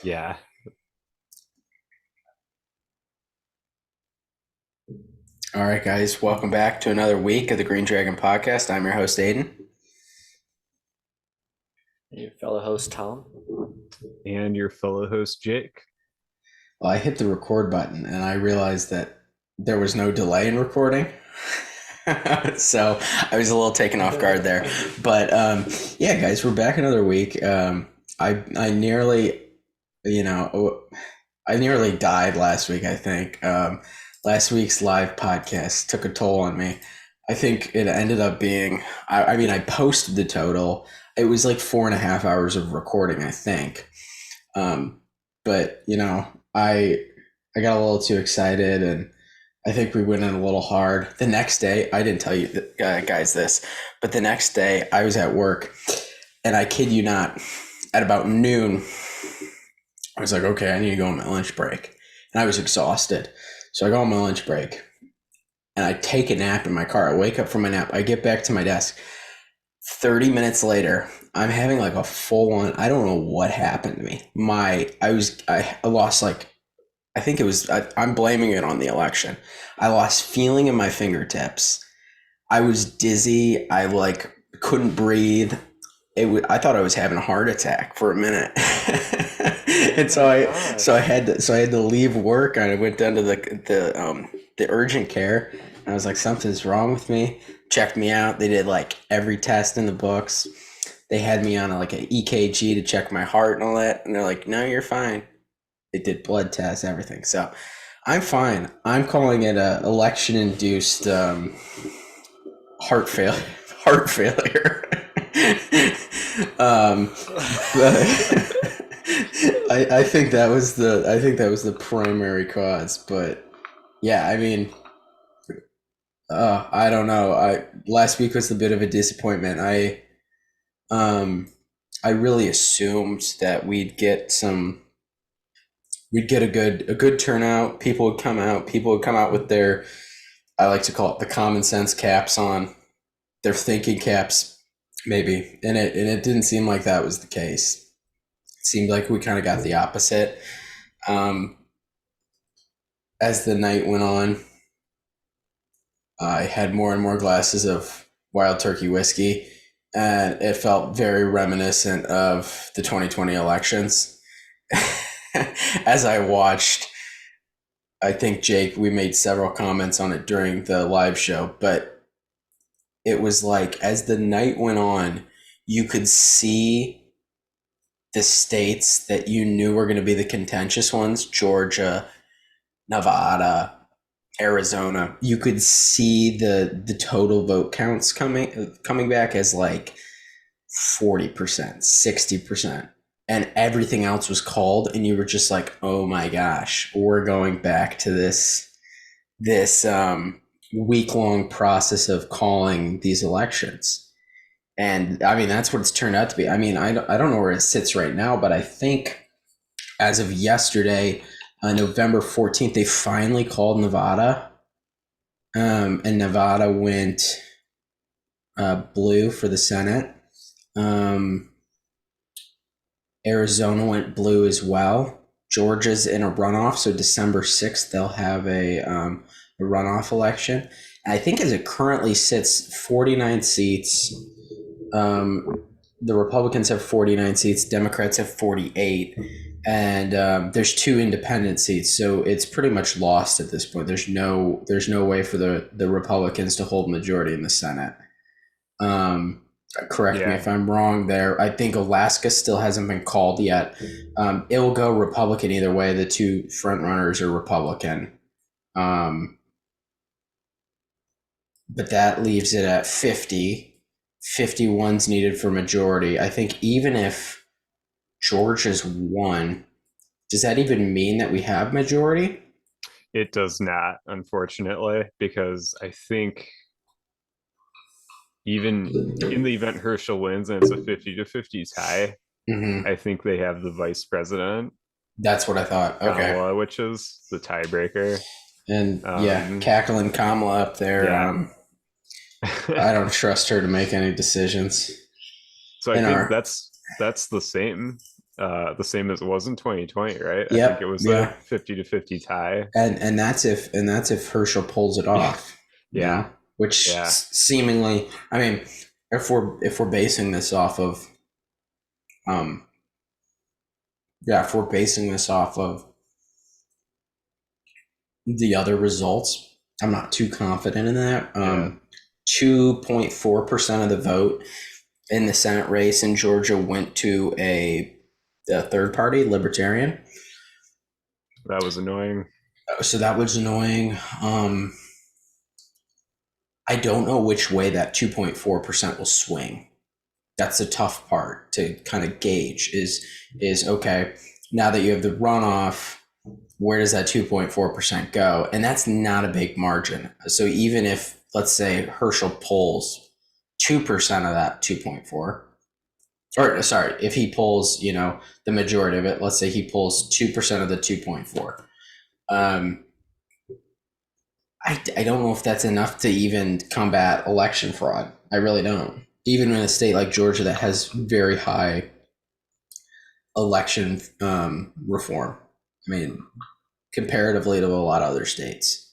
Yeah. All right, guys, welcome back to another week of the Green Dragon Podcast. I'm your host, Aiden. Your fellow host, Tom. And your fellow host, Jake. Well, I hit the record button and I realized that there was no delay in recording. So I was a little taken off guard there. But yeah, guys, we're back another week. I nearly, I nearly died last week, I think. Last week's live podcast took a toll on me. I think it ended up being, I posted the total. It was like 4.5 hours of recording, I think. But, I got a little too excited and I think we went in a little hard. The next day, I didn't tell you guys this, but the next day I was at work and I kid you not, at about noon, I was like, okay, I need to go on my lunch break. And I was exhausted. So I go on my lunch break and I take a nap in my car. I wake up from my nap. I get back to my desk. 30 minutes later, I'm having like a full on, I don't know what happened to me. I lost like, I think it was, I'm blaming it on the election. I lost feeling in my fingertips. I was dizzy. I like couldn't breathe. I thought I was having a heart attack for a minute. And so I had to leave work and I went down to the urgent care. And I was like, something's wrong with me. Checked me out. They did like every test in the books. They had me on like an EKG to check my heart and all that. And they're like, no, you're fine. They did blood tests, everything. So I'm fine. I'm calling it a election induced heart failure. Heart failure. But I think that was the primary cause. But yeah, I mean, I don't know. Last week was a bit of a disappointment. I really assumed that we'd get a good turnout. People would come out. People would come out with their, I like to call it the common sense caps on, their thinking caps, maybe. And it didn't seem like that was the case. It seemed like we kind of got the opposite. As the night went on, I had more and more glasses of Wild Turkey whiskey, and it felt very reminiscent of the 2020 elections. As I watched, I think, Jake, we made several comments on it during the live show, but it was like as the night went on, you could see the states that you knew were going to be the contentious ones: Georgia, Nevada, Arizona. You could see the total vote counts coming back as like 40%, 60%. And everything else was called, and you were just like, "Oh my gosh, we're going back to this week long process of calling these elections." And I mean, that's what it's turned out to be. I mean, I don't know where it sits right now, but I think as of yesterday, November 14th, they finally called Nevada, and Nevada went blue for the Senate. Arizona went blue as well. Georgia's in a runoff, so December 6th they'll have a runoff election. And I think as it currently sits, 49 seats. The Republicans have 49 seats. Democrats have 48. And there's 2 independent seats, so it's pretty much lost at this point. There's no way for the Republicans to hold majority in the Senate. Correct me if I'm wrong there. I think Alaska still hasn't been called yet. It will go Republican either way. The 2 front runners are Republican. But that leaves it at 50. 51's needed for majority. I think even if Georgia's won, does that even mean that we have majority? It does not, unfortunately, because I think even in the event Herschel wins and it's a 50-50 tie, I think they have the vice president. That's what I thought. Okay. Kamala, which is the tiebreaker. And cackling Kamala up there. Yeah. I don't trust her to make any decisions. So I think that's the same the same as it was in 2020, right? Yep, I think it was a 50-50 tie. And that's if Herschel pulls it off. Yeah. Which seemingly, I mean, if we're basing this off of if we're basing this off of the other results, I'm not too confident in that. 2.4% of the vote in the Senate race in Georgia went to a third party, Libertarian. That was annoying. So that was annoying. I don't know which way that 2.4% will swing. That's the tough part to kind of gauge is okay, now that you have the runoff, where does that 2.4% go? And that's not a big margin. So even if, let's say, Herschel pulls 2% of that 2.4, or sorry, if he pulls, the majority of it, let's say he pulls 2% of the 2.4. I don't know if that's enough to even combat election fraud. I really don't. Even in a state like Georgia that has very high election reform. I mean, comparatively to a lot of other states.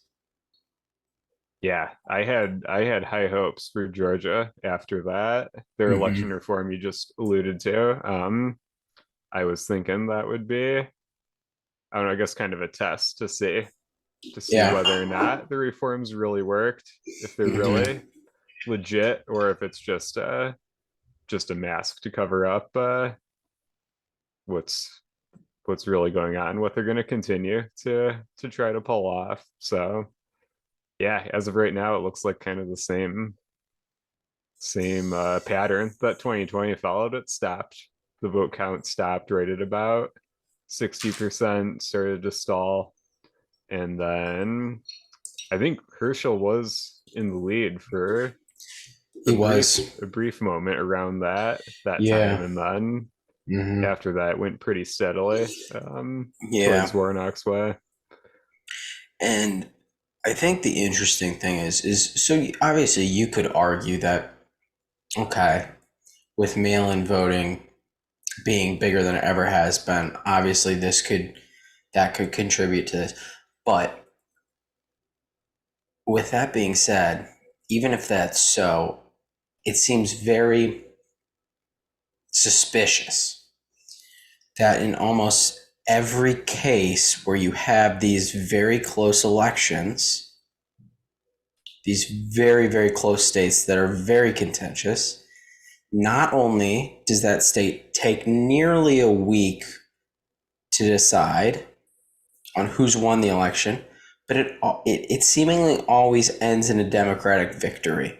Yeah, I had high hopes for Georgia after that. Their election reform you just alluded to. I was thinking that would be, I don't know, I guess kind of a test to see whether or not the reforms really worked, if they're really legit, or if it's just a mask to cover up what's really going on, what they're going to continue to try to pull off. So yeah, as of right now, it looks like kind of the same pattern that 2020 followed. It stopped, the vote count stopped right at about 60%, started to stall, and then I think Herschel was in the lead for a brief moment around that time, and then after that it went pretty steadily towards Warnock's way. And I think the interesting thing is so obviously you could argue that, okay, with mail-in voting being bigger than it ever has been, obviously that could contribute to this. But with that being said, even if that's so, it seems very suspicious that in almost every case where you have these very close elections, these very, very close states that are very contentious, not only does that state take nearly a week to decide on who's won the election, but it seemingly always ends in a Democratic victory.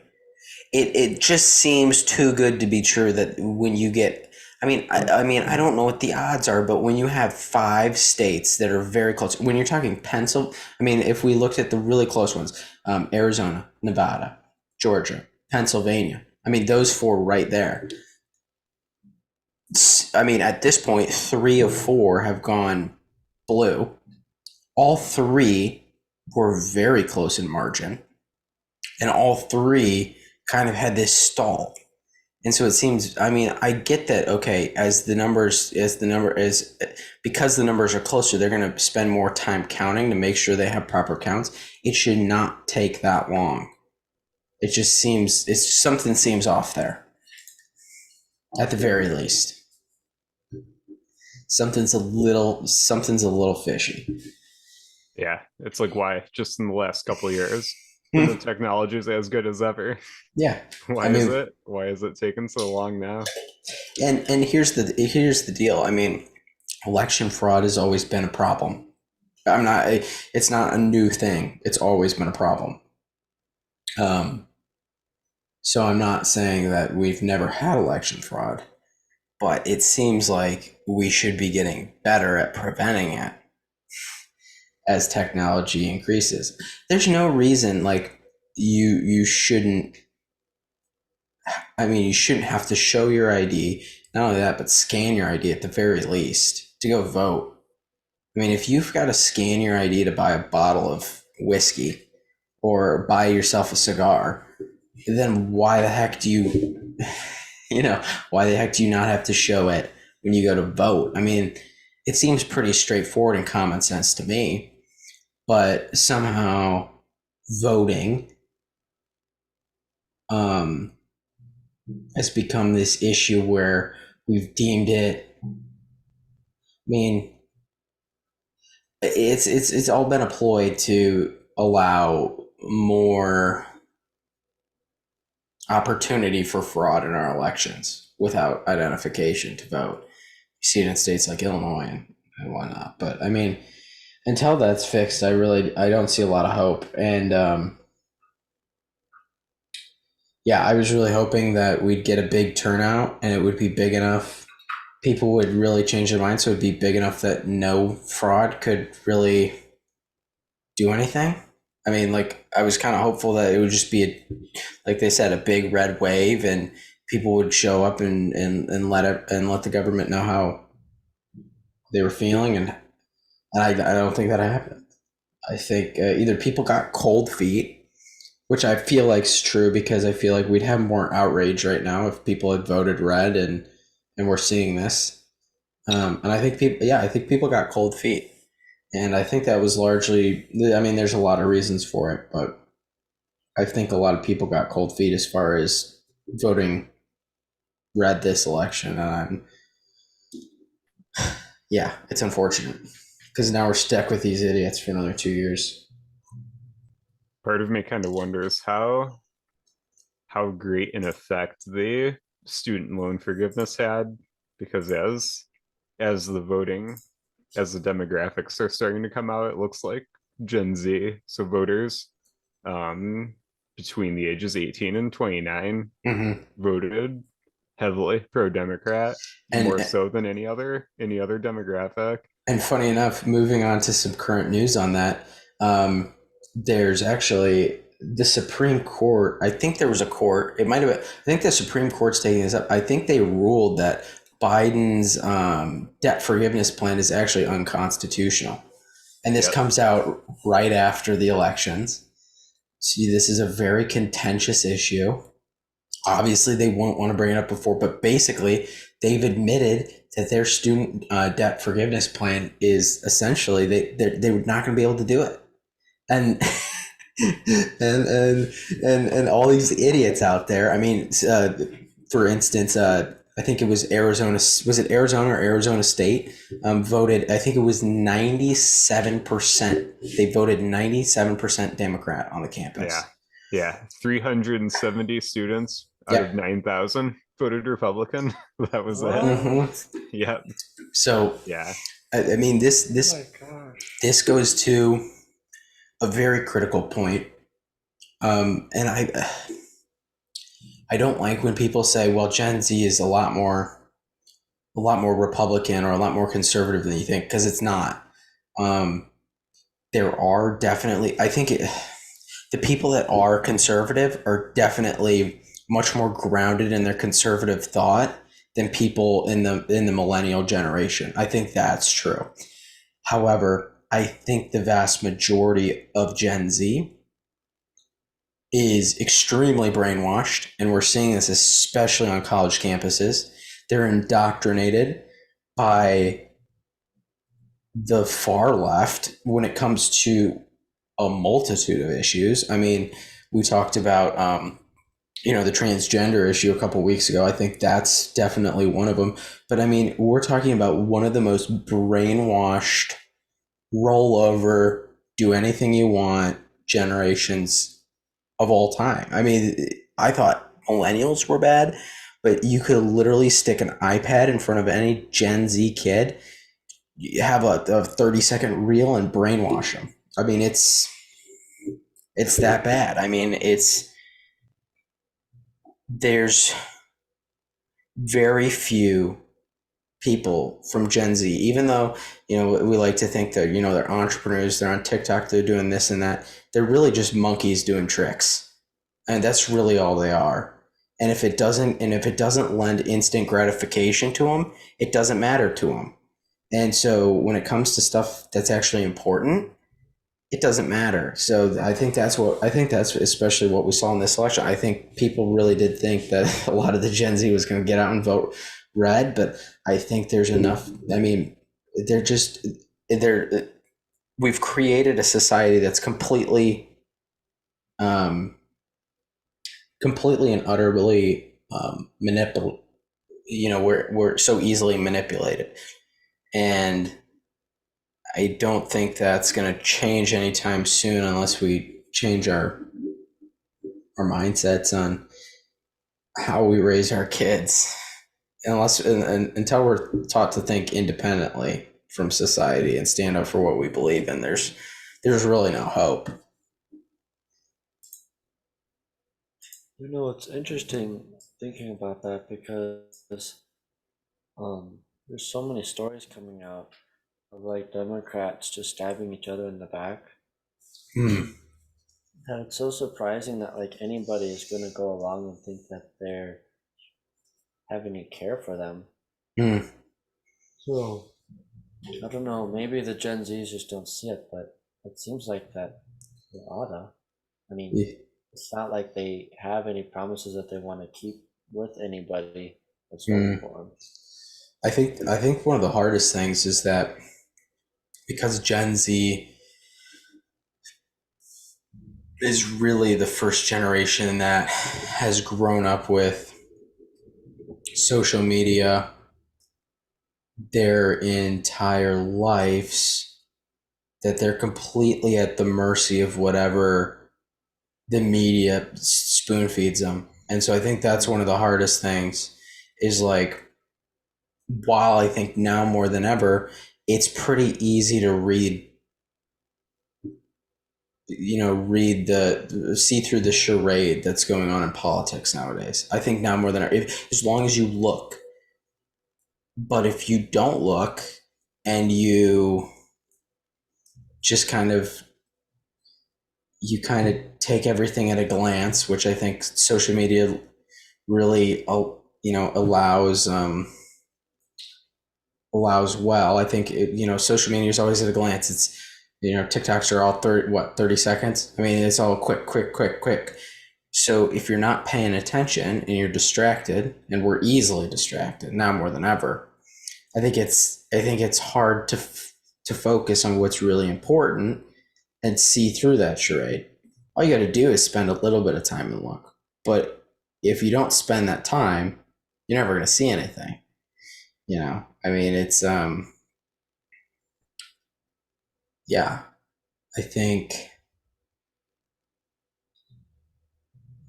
It just seems too good to be true that when you get, I mean, I don't know what the odds are, but when you have 5 states that are very close, when you're talking Pennsylvania, I mean, if we looked at the really close ones, Arizona, Nevada, Georgia, Pennsylvania, I mean, those 4 right there. I mean, at this point, 3 of 4 have gone blue. All 3 were very close in margin, and all 3 kind of had this stall. And so it seems, I mean, I get that, okay, because the numbers are closer, they're going to spend more time counting to make sure they have proper counts. It should not take that long. It just seems, something seems off there, at the very least. Something's a little fishy. Yeah, it's like, why just in the last couple of years when the technology is as good as ever? Yeah. Why is it taking so long now? And here's the deal. I mean, election fraud has always been a problem. It's not a new thing. It's always been a problem. So I'm not saying that we've never had election fraud, but it seems like we should be getting better at preventing it as technology increases. There's no reason like you shouldn't, I mean, you shouldn't have to show your ID, not only that, but scan your ID at the very least to go vote. I mean, if you've got to scan your ID to buy a bottle of whiskey or buy yourself a cigar, then why the heck do you not have to show it when you go to vote. I mean, it seems pretty straightforward and common sense to me, but somehow voting has become this issue where we've deemed it. I mean, it's all been a ploy to allow more opportunity for fraud in our elections without identification to vote. You see it in states like Illinois and whatnot. But I mean, until that's fixed, I don't see a lot of hope. And I was really hoping that we'd get a big turnout and it would be big enough. People would really change their minds, so it'd be big enough that no fraud could really do anything. I mean, like, I was kind of hopeful that it would just be, like they said, a big red wave, and people would show up and let the government know how they were feeling, and I don't think that happened. I think either people got cold feet, which I feel like is true, because I feel like we'd have more outrage right now if people had voted red and we're seeing this. And I think people got cold feet. And I think that was largely, I mean, there's a lot of reasons for it, but I think a lot of people got cold feet as far as voting red this election. And it's unfortunate, because now we're stuck with these idiots for another 2 years. Part of me kind of wonders how great an effect the student loan forgiveness had, because as the demographics are starting to come out, it looks like Gen Z, so voters between the ages 18 and 29 voted heavily pro-Democrat, more so than any other demographic. And funny enough, moving on to some current news on that, there's actually the Supreme Court. I think there was a court. It might have been. I think the Supreme Court's taking this up. I think they ruled that Biden's debt forgiveness plan is actually unconstitutional. And this comes out right after the elections. See, this is a very contentious issue. Obviously, they won't want to bring it up before, but basically, they've admitted that their student debt forgiveness plan is essentially they're not going to be able to do it. And and all these idiots out there. I mean, for instance, I think it was Arizona. Was it Arizona or Arizona State? Voted. I think it was 97%. They voted 97% Democrat on the campus. Yeah. 370 students out of 9,000 voted Republican. That was it. Mm-hmm. Yeah. So I mean, this goes to a very critical point, and I don't like when people say, well, Gen Z is a lot more Republican or a lot more conservative than you think, because it's not. There are definitely, I think the people that are conservative are definitely much more grounded in their conservative thought than people in the millennial generation. I think that's true. However, I think the vast majority of Gen Z is extremely brainwashed, and we're seeing this especially on college campuses. They're indoctrinated by the far left when it comes to a multitude of issues. I mean, we talked about the transgender issue a couple of weeks ago. I think that's definitely one of them. But I mean, we're talking about one of the most brainwashed, rollover, do anything you want generations of all time. I mean, I thought millennials were bad, but you could literally stick an iPad in front of any Gen Z kid, you have a 30-second reel, and brainwash them. I mean, it's that bad. I mean, there's very few people from Gen Z, even though, we like to think that, they're entrepreneurs, they're on TikTok, they're doing this and that. They're really just monkeys doing tricks. And that's really all they are. And if it doesn't lend instant gratification to them, it doesn't matter to them. And so when it comes to stuff that's actually important, it doesn't matter. So I think that's especially what we saw in this election. I think people really did think that a lot of the Gen Z was going to get out and vote read, but I think there's enough. I mean, they're we've created a society that's um, completely and utterly manipul. We're so easily manipulated, and I don't think that's going to change anytime soon unless we change our mindsets on how we raise our kids. Until we're taught to think independently from society and stand up for what we believe in, there's really no hope. It's interesting thinking about that because there's so many stories coming out of like Democrats just stabbing each other in the back. And it's so surprising that like anybody is gonna go along and think that they're have any care for them. So I don't know, maybe the Gen Zs just don't see it, but it seems like that they oughta. I mean, it's not like they have any promises that they want to keep with anybody that's voting for them. I think one of the hardest things is that because Gen Z is really the first generation that has grown up with social media their entire lives, that they're completely at the mercy of whatever the media spoon feeds them. And so I think that's one of the hardest things is like, while I think now more than ever, it's pretty easy to see through the charade that's going on in politics nowadays. I think now more than ever, as long as you look. But if you don't look and you just kind of take everything at a glance, which I think social media really, allows well. I think social media is always at a glance. It's TikToks are all 30 seconds. I mean, it's all quick. So if you're not paying attention and you're distracted, and we're easily distracted now more than ever, I think it's hard to focus on what's really important and see through that charade. All you got to do is spend a little bit of time and look. But if you don't spend that time, you're never going to see anything. I mean, it's I think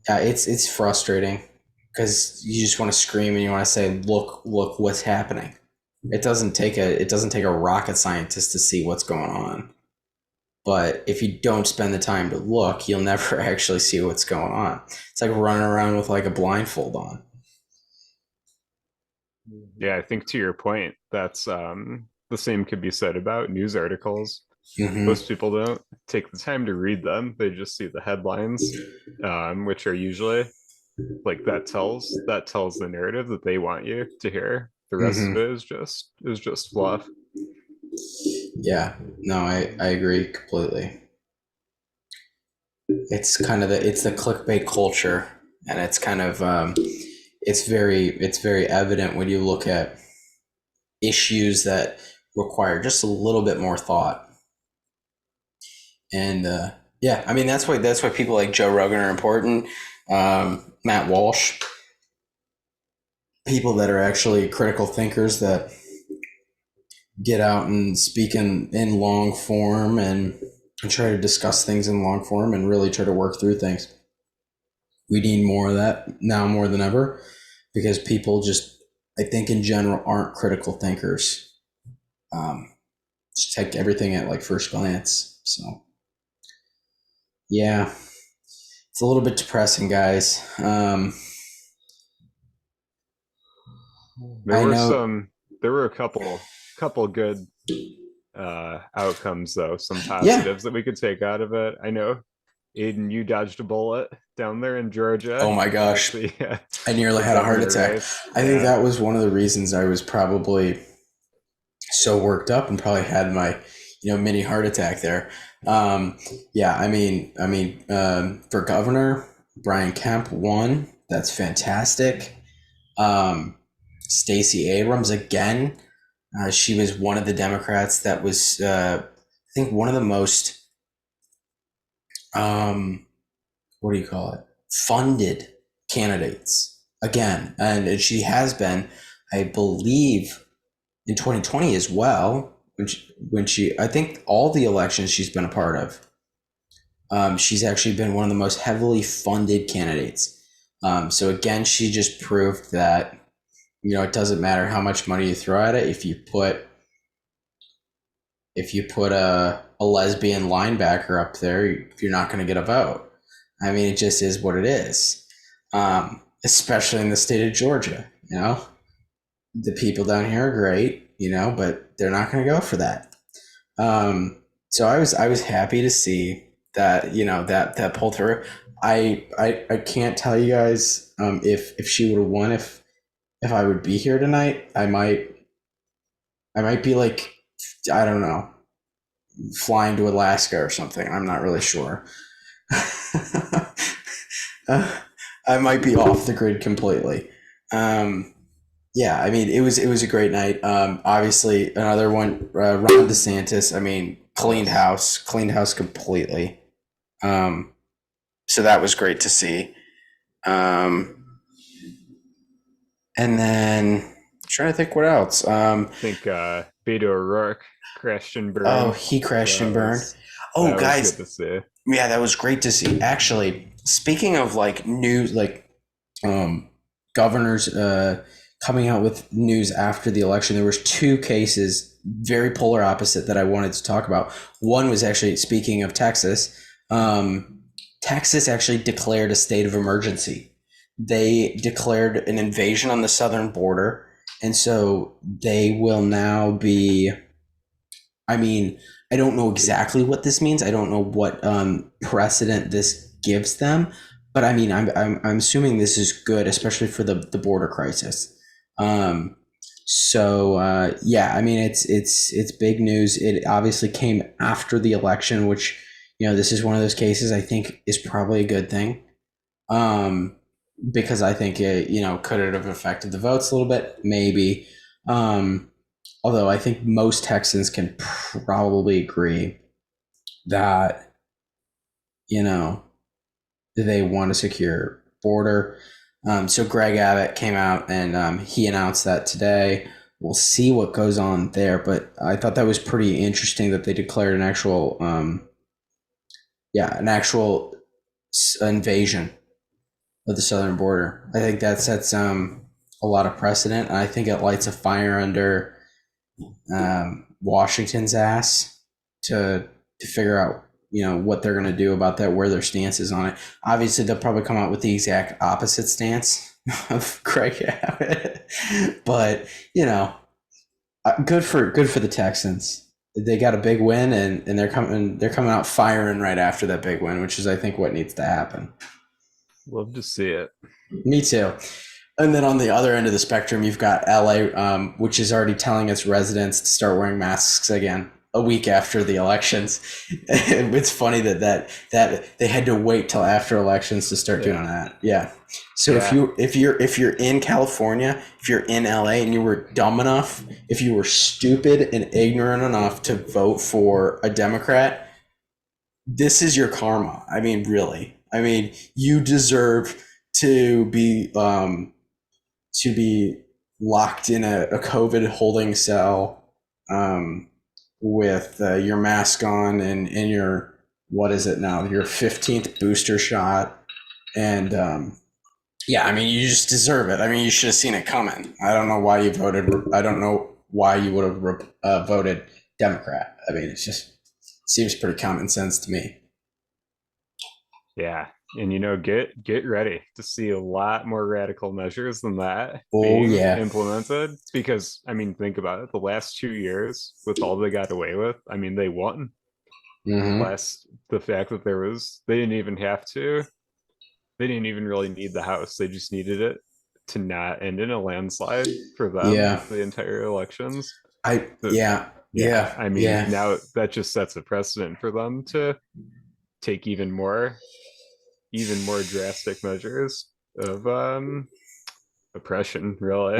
it's frustrating because you just want to scream and you want to say, look what's happening. It doesn't take a rocket scientist to see what's going on. But if you don't spend the time to look, you'll never actually see what's going on. It's like running around with like a blindfold on. Yeah, I think to your point, that's the same could be said about news articles. Most people don't take the time to read them. They just see the headlines, which are usually like that tells the narrative that they want you to hear. The rest of it is just fluff. Yeah, no, I agree completely. It's kind of the clickbait culture, and it's kind of it's very evident when you look at issues that require just a little bit more thought. And I mean that's why people like Joe Rogan are important. Matt Walsh, people that are actually critical thinkers that get out and speak in long form and try to discuss things in long form and really try to work through things. We need more of that now more than ever because people just, I think in general, aren't critical thinkers. Just take everything at like first glance. So yeah, it's a little bit depressing, guys. There were a couple good outcomes though, some positives that we could take out of it. I know, Aiden, you dodged a bullet down there in Georgia. Oh my gosh. I nearly had a heart attack. I think that was one of the reasons I was probably so worked up and probably had my mini heart attack there. I mean for governor, Brian Kemp won. That's fantastic. Stacey Abrams again. She was one of the Democrats that was, I think, one of the most, what do you call it, funded candidates again. And she has been, I believe, in 2020 as well, I think all the elections she's been a part of. She's actually been one of the most heavily funded candidates. So again, she just proved that, it doesn't matter how much money you throw at it. If you put a lesbian linebacker up there, you're not going to get a vote. I mean, it just is what it is. Especially in the state of Georgia, the people down here are great, but they're not going to go for that. So I was happy to see that, that pulled through. I can't tell you guys if she would have won, if I would be here tonight. I might be like, I don't know, flying to Alaska or something. I'm not really sure. I might be off the grid completely. Yeah, I mean, it was a great night. Obviously, another one, Ron DeSantis. I mean, cleaned house completely. So that was great to see. And then I'm trying to think what else. I think Beto O'Rourke crashed and burned. Oh, he crashed and burned. Oh, guys, good to see. Yeah, that was great to see. Actually, speaking of like news, like governors coming out with news after the election, there was two cases, very polar opposite, that I wanted to talk about. One was actually, speaking of Texas, Texas actually declared a state of emergency. They declared an invasion on the southern border, and so they will now be, I mean, I don't know exactly what this means. I don't know what precedent this gives them, but I mean, I'm assuming this is good, especially for the border crisis. Yeah, I mean, it's big news. It obviously came after the election, which, this is one of those cases I think is probably a good thing. Because I think it, could it have affected the votes a little bit? Maybe. Although I think most Texans can probably agree that, they want a secure border. So Greg Abbott came out and he announced that today. We'll see what goes on there, but I thought that was pretty interesting that they declared an actual invasion of the southern border. I think that sets a lot of precedent, and I think it lights a fire under Washington's ass to figure out what they're going to do about that, where their stance is on it. Obviously, they'll probably come out with the exact opposite stance of Greg Abbott, but good for the Texans. They got a big win, and they're coming out firing right after that big win, which is, I think, what needs to happen. Love to see it. Me too. And then on the other end of the spectrum, you've got LA, which is already telling its residents to start wearing masks again a week after the elections. It's funny that they had to wait till after elections to start doing that. Yeah. So if you're in California, if you're in LA and you were dumb enough, if you were stupid and ignorant enough to vote for a Democrat, this is your karma. I mean, really. I mean, you deserve to be locked in a COVID holding cell with your mask on and your, what is it now, your 15th booster shot. And I mean, you just deserve it. I mean, you should have seen it coming. I don't know why you voted. I don't know why you would have voted Democrat. I mean, seems pretty common sense to me. Yeah. And get ready to see a lot more radical measures than that being implemented. Because, I mean, think about it. The last 2 years, with all they got away with, I mean, they won. Mm-hmm. The fact that they didn't even have to. They didn't even really need the House. They just needed it to not end in a landslide for them. The entire elections. I mean, now that just sets a precedent for them to take even more drastic measures of oppression, really.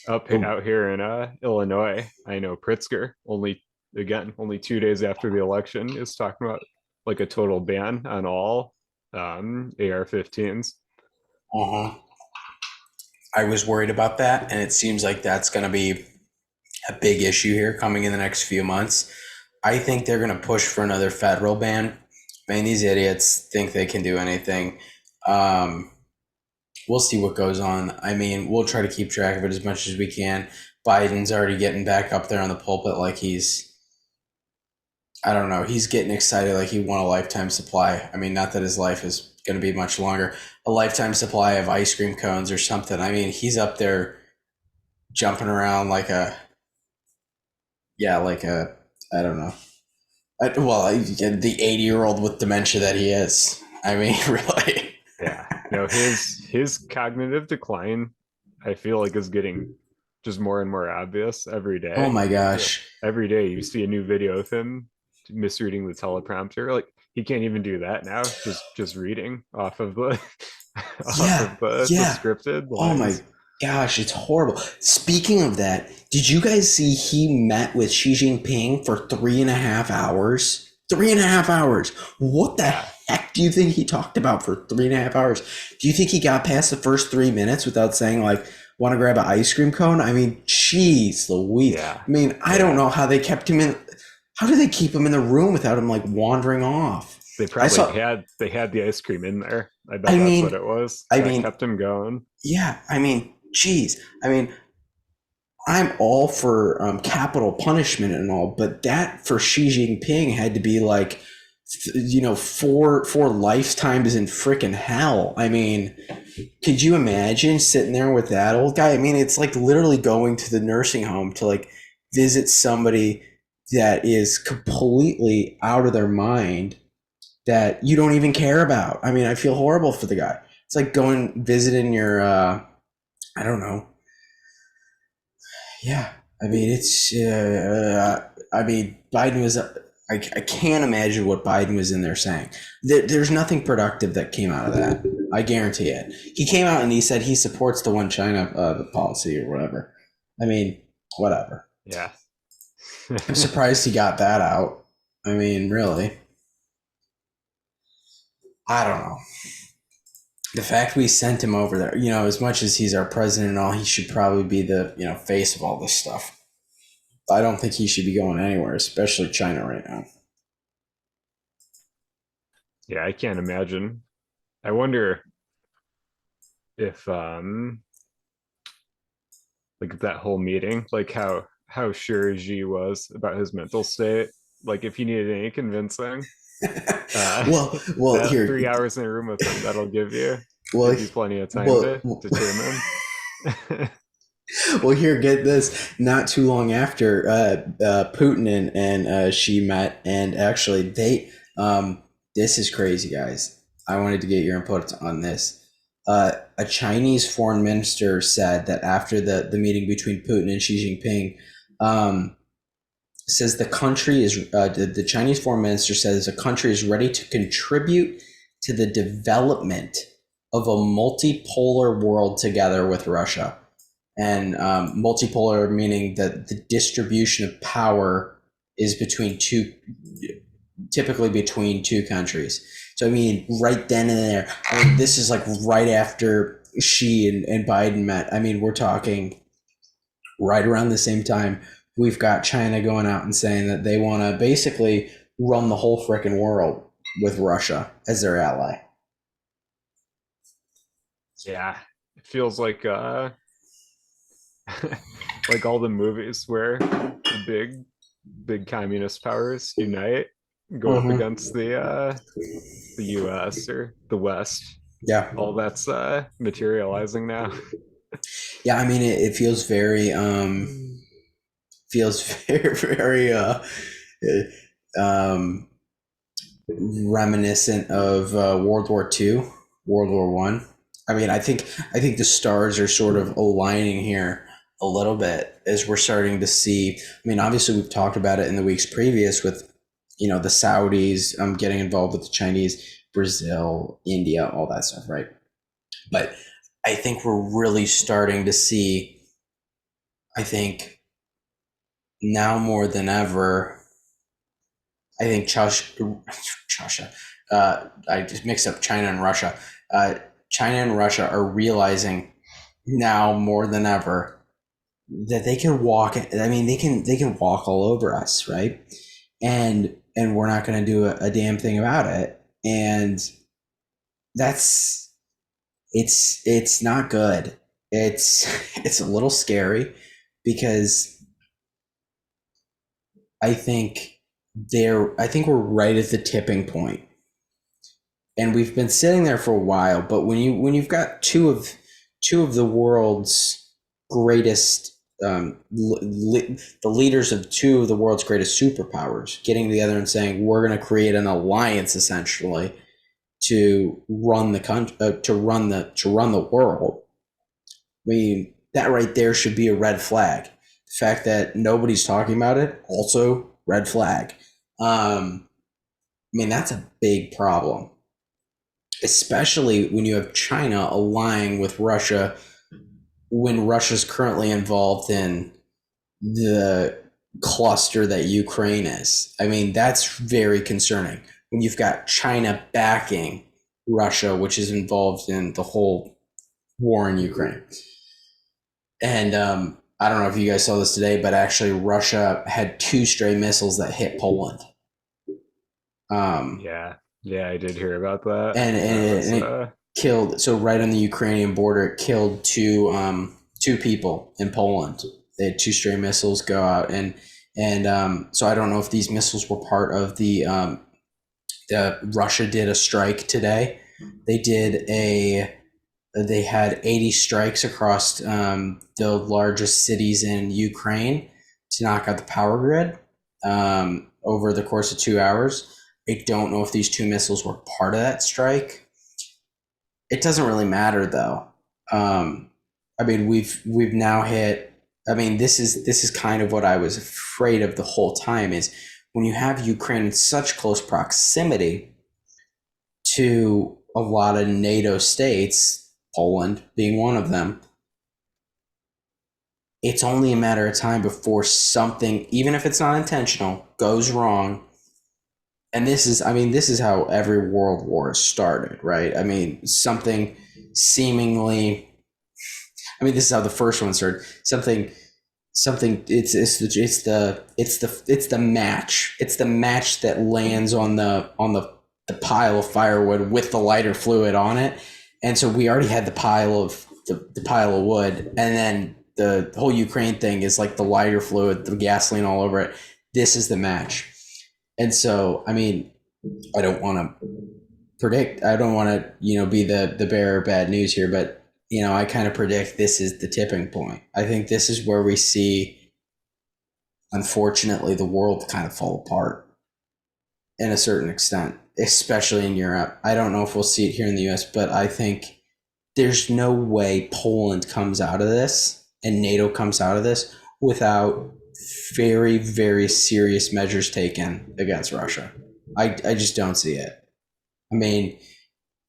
Out here in Illinois, I know Pritzker only 2 days after the election is talking about like a total ban on all AR-15s. I was worried about that, and it seems like that's going to be a big issue here coming in the next few months. I think they're going to push for another federal ban. Man, these idiots think they can do anything. We'll see what goes on. I mean, we'll try to keep track of it as much as we can. Biden's already getting back up there on the pulpit like he's getting excited like he won a lifetime supply. I mean, not that his life is going to be much longer. A lifetime supply of ice cream cones or something. I mean, he's up there jumping around like I don't know. The 80-year-old with dementia that he is. I mean, really. Yeah. No, his cognitive decline, I feel like, is getting just more and more obvious every day. Oh my gosh. Every day you see a new video of him misreading the teleprompter. Like, he can't even do that now. Just reading off of the the scripted lines. Oh my gosh, it's horrible. Speaking of that, did you guys see he met with Xi Jinping for 3.5 hours? 3.5 hours. What the heck do you think he talked about for 3.5 hours? Do you think he got past the first 3 minutes without saying, like, want to grab an ice cream cone? I mean, jeez Louise. I mean, I don't know how they kept him in. How did they keep him in the room without him like wandering off? They probably had the ice cream in there. I bet that's what it was. That kept him going. Yeah, I mean, geez. I mean, I'm all for capital punishment and all, but that for Xi Jinping had to be like, 4 lifetimes in freaking hell. I mean, could you imagine sitting there with that old guy? I mean, it's like literally going to the nursing home to like visit somebody that is completely out of their mind that you don't even care about. I mean, I feel horrible for the guy. It's like visiting your, I don't know. Yeah. I mean, it's, Biden was, I can't imagine what Biden was in there saying. There's nothing productive that came out of that. I guarantee it. He came out and he said he supports the one China policy or whatever. I mean, whatever. Yeah. I'm surprised he got that out. I mean, really. I don't know. The fact we sent him over there, as much as he's our president and all, he should probably be the, face of all this stuff. I don't think he should be going anywhere, especially China right now. Yeah, I can't imagine. I wonder if like that whole meeting, like how sure Xi was about his mental state, like if he needed any convincing. Well, here, 3 hours in a room with him, that'll give you plenty of time to tame him. Well, here, get this. Not too long after Putin and Xi met, and actually this is crazy, guys. I wanted to get your input on this. A Chinese foreign minister said that after the meeting between Putin and Xi Jinping, says the country is the Chinese foreign minister says the country is ready to contribute to the development of a multipolar world together with Russia. And multipolar meaning that the distribution of power is typically between two countries. So I mean, right then and there, I mean, this is like right after Xi and Biden met. I mean, we're talking right around the same time. We've got China going out and saying that they want to basically run the whole frickin' world with Russia as their ally. Yeah, it feels like like all the movies where the big communist powers unite, go up against the US or the West. Yeah, all that's materializing now. Yeah, I mean, it feels very very reminiscent of World War II, World War I. I mean, I think the stars are sort of aligning here a little bit as we're starting to see. I mean, obviously we've talked about it in the weeks previous with, the Saudis getting involved with the Chinese, Brazil, India, all that stuff, right? But I think we're really starting to see, I think now more than ever, I think I just mixed up China and Russia. China and Russia are realizing now more than ever that they can walk. I mean, they can walk all over us, right? And we're not going to do a damn thing about it. And it's not good. It's a little scary because I think we're right at the tipping point. And we've been sitting there for a while, but when you've got two of the world's greatest the leaders of two of the world's greatest superpowers getting together and saying we're going to create an alliance essentially to run the country, to run the world. I mean, that right there should be a red flag. The fact that nobody's talking about it, also red flag. I mean, that's a big problem, especially when you have China allying with Russia when Russia's currently involved in the cluster that Ukraine is. I mean, that's very concerning when you've got China backing Russia, which is involved in the whole war in Ukraine. And I don't know if you guys saw this today, but actually Russia had 2 stray missiles that hit Poland. Yeah, I did hear about that. And it killed, so right on the Ukrainian border, it killed two people in Poland. They had 2 stray missiles go out, and so I don't know if these missiles were part of the Russia did a strike today. They had 80 strikes across the largest cities in Ukraine to knock out the power grid over the course of 2 hours. I don't know if these 2 missiles were part of that strike. It doesn't really matter though. I mean, we've now hit. I mean, this is kind of what I was afraid of the whole time, is when you have Ukraine in such close proximity to a lot of NATO states, Poland being one of them, it's only a matter of time before something, even if it's not intentional, goes wrong. And this is how every world war started, right? I mean, something seemingly, this is how the first one started. It's the match. It's the match that lands on the pile of firewood with the lighter fluid on it. And so we already had the pile of wood, and then the whole Ukraine thing is like the lighter fluid, the gasoline all over it. This is the match. And so, I mean, I don't want to predict. I don't want to, be the bearer of bad news here, but I kind of predict this is the tipping point. I think this is where we see, unfortunately, the world kind of fall apart in a certain extent, especially in Europe. I don't know if we'll see it here in the US, but I think there's no way Poland comes out of this and NATO comes out of this without very, very serious measures taken against Russia. I just don't see it. I mean,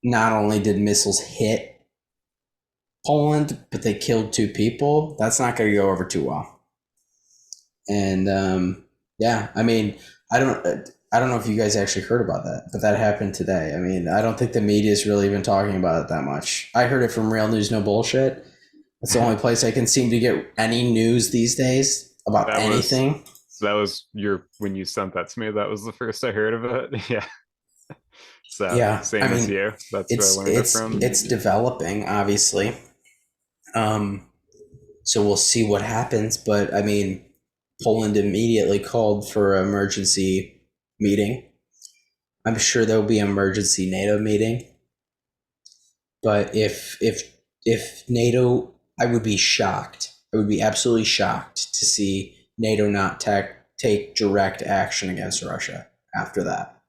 not only did missiles hit Poland, but they killed 2 people. That's not going to go over too well. And I mean, I don't know if you guys actually heard about that, but that happened today. I mean, I don't think the media's really even talking about it that much. I heard it from Real News No Bullshit. That's the only place I can seem to get any news these days about anything. That was when you sent that to me, that was the first I heard of it. Yeah. So yeah, same as you. That's where I learned it from. It's developing, obviously. So we'll see what happens. But I mean, Poland immediately called for an emergency meeting. I'm sure there'll be an emergency NATO meeting. But if NATO, I would be shocked. I would be absolutely shocked to see NATO not take direct action against Russia after that.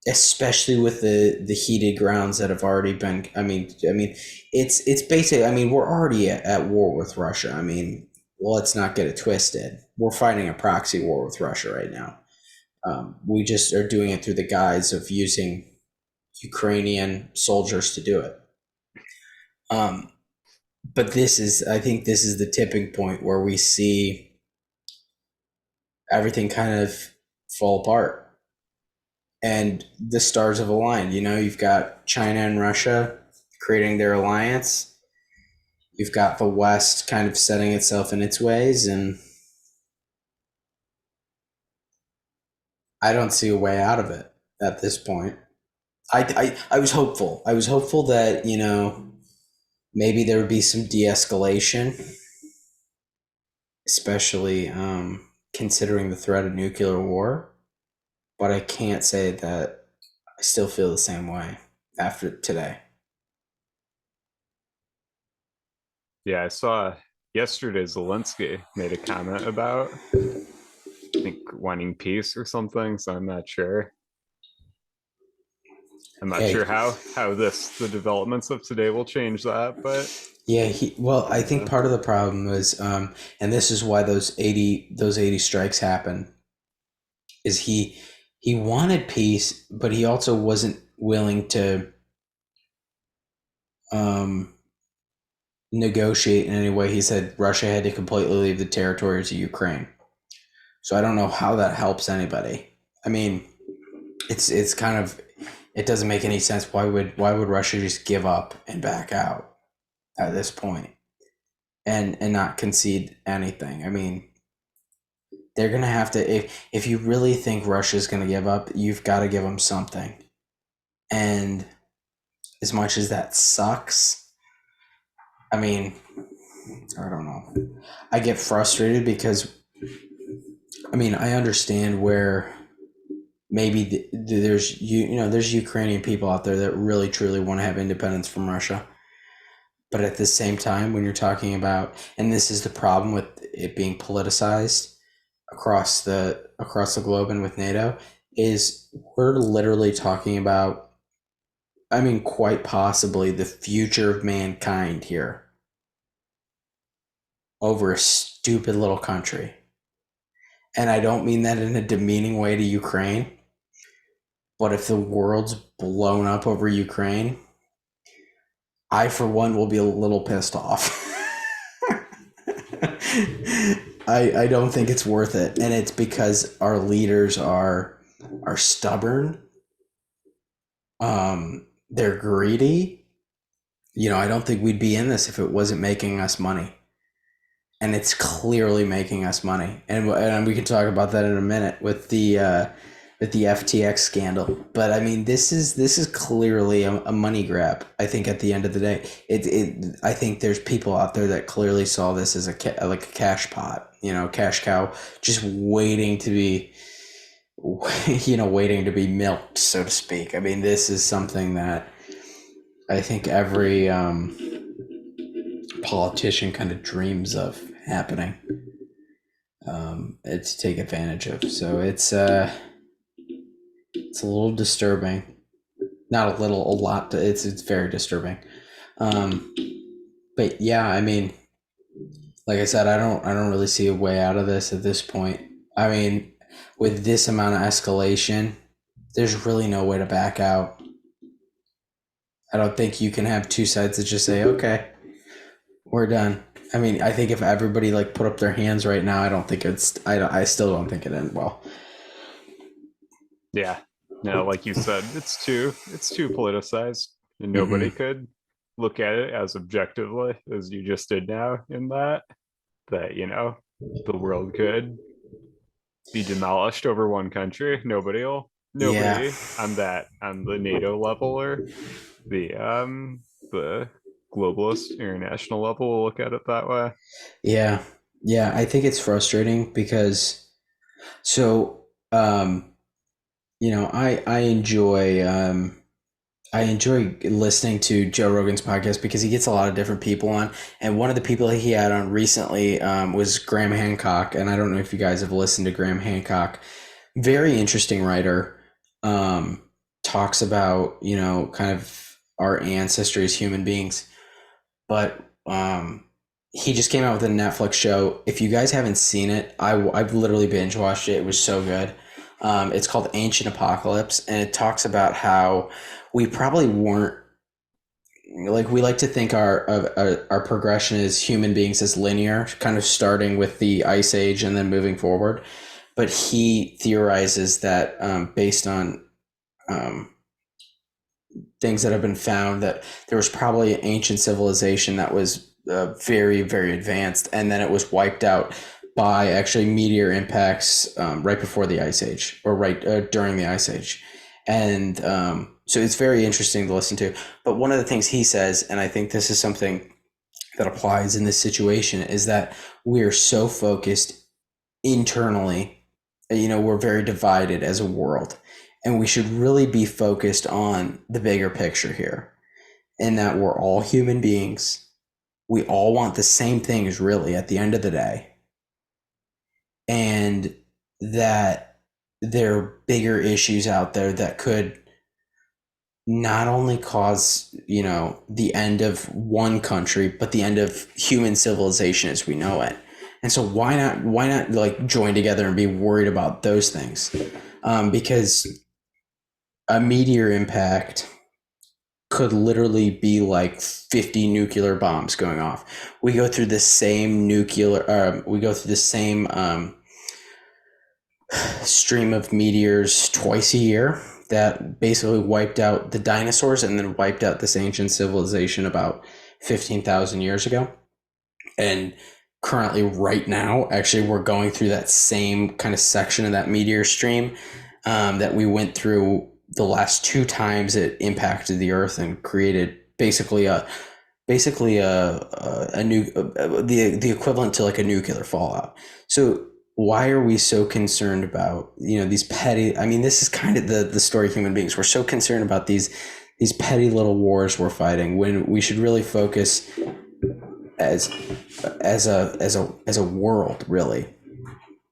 Especially with the heated grounds that have already been. I mean, it's basically. We're already at war with Russia. Let's not get it twisted. We're fighting a proxy war with Russia right now. We just are doing it through the guise of using Ukrainian soldiers to do it. But I think this is the tipping point where we see everything kind of fall apart and the stars have aligned. You've got China and Russia creating their alliance. You've got the West kind of setting itself in its ways, and I don't see a way out of it at this point. I was hopeful. I was hopeful that, maybe there would be some de-escalation, especially considering the threat of nuclear war. But I can't say that I still feel the same way after today. Yeah, I saw yesterday Zelensky made a comment about, I think, wanting peace or something, so I'm not sure. I'm not sure how the developments of today will change that, but yeah, I think part of the problem was, and this is why those 80 strikes happened, is he wanted peace, but he also wasn't willing to negotiate in any way. He said Russia had to completely leave the territories of Ukraine. So I don't know how that helps anybody. I mean, it's kind of, it doesn't make any sense. Why would Russia just give up and back out at this point and not concede anything? I mean, they're going to have to, if you really think Russia's going to give up, you've got to give them something. And as much as that sucks, I mean, I don't know. I get frustrated because, I mean, I understand where maybe there's Ukrainian people out there that really truly want to have independence from Russia. But at the same time, when you're talking about, and this is the problem with it being politicized across the globe and with NATO, is we're literally talking about, I mean, quite possibly the future of mankind here over a stupid little country. And I don't mean that in a demeaning way to Ukraine, but if the world's blown up over Ukraine, I, for one, will be a little pissed off. I don't think it's worth it. And it's because our leaders are stubborn. They're greedy. I don't think we'd be in this if it wasn't making us money. And it's clearly making us money. And we can talk about that in a minute with the FTX scandal. But I mean, this is clearly a money grab. I think at the end of the day, I think there's people out there that clearly saw this as a cash pot, cash cow, just waiting to be, waiting to be milked, so to speak. I mean, this is something that I think every politician kind of dreams of happening. To take advantage of. So it's a little disturbing. Not a little, a lot. It's very disturbing. But yeah, I mean, like I said, I don't really see a way out of this at this point. I mean, with this amount of escalation, there's really no way to back out. I don't think you can have two sides that just say, okay, we're done. I mean, I think if everybody put up their hands right now, I still don't think it ends well. Yeah. No, like you said, it's too politicized, and nobody could look at it as objectively as you just did now, in that the world could be demolished over one country. Nobody on the NATO level or the globalist international level will look at it that way. Yeah, I think it's frustrating because I enjoy listening to Joe Rogan's podcast because he gets a lot of different people on, and one of the people he had on recently was Graham Hancock, and I don't know if you guys have listened to Graham Hancock. Very interesting writer. Talks about kind of our ancestry as human beings, but he just came out with a Netflix show. If you guys haven't seen it, I've literally binge watched it. It was so good. It's called Ancient Apocalypse, and it talks about how we probably weren't, like, we like to think our progression as human beings is linear, kind of starting with the Ice Age and then moving forward. But he theorizes that based on um, things that have been found, that there was probably an ancient civilization that was very, very advanced, and then it was wiped out by actually meteor impacts right before the Ice Age, or right during the Ice Age. And so it's very interesting to listen to. But one of the things he says, and I think this is something that applies in this situation, is that we're so focused internally, we're very divided as a world, and we should really be focused on the bigger picture here, in that we're all human beings. We all want the same things, really, at the end of the day, and that there are bigger issues out there that could not only cause, the end of one country, but the end of human civilization as we know it. And so why not like join together and be worried about those things? Because a meteor impact could literally be like 50 nuclear bombs going off. We go through the same stream of meteors twice a year that basically wiped out the dinosaurs and then wiped out this ancient civilization about 15,000 years ago. And currently, right now, actually, we're going through that same kind of section of that meteor stream that we went through the last two times it impacted the Earth and created basically a new the equivalent to like a nuclear fallout. So why are we so concerned about these petty? I mean, this is kind of the story of human beings. We're so concerned about these petty little wars we're fighting, when we should really focus as a world, really.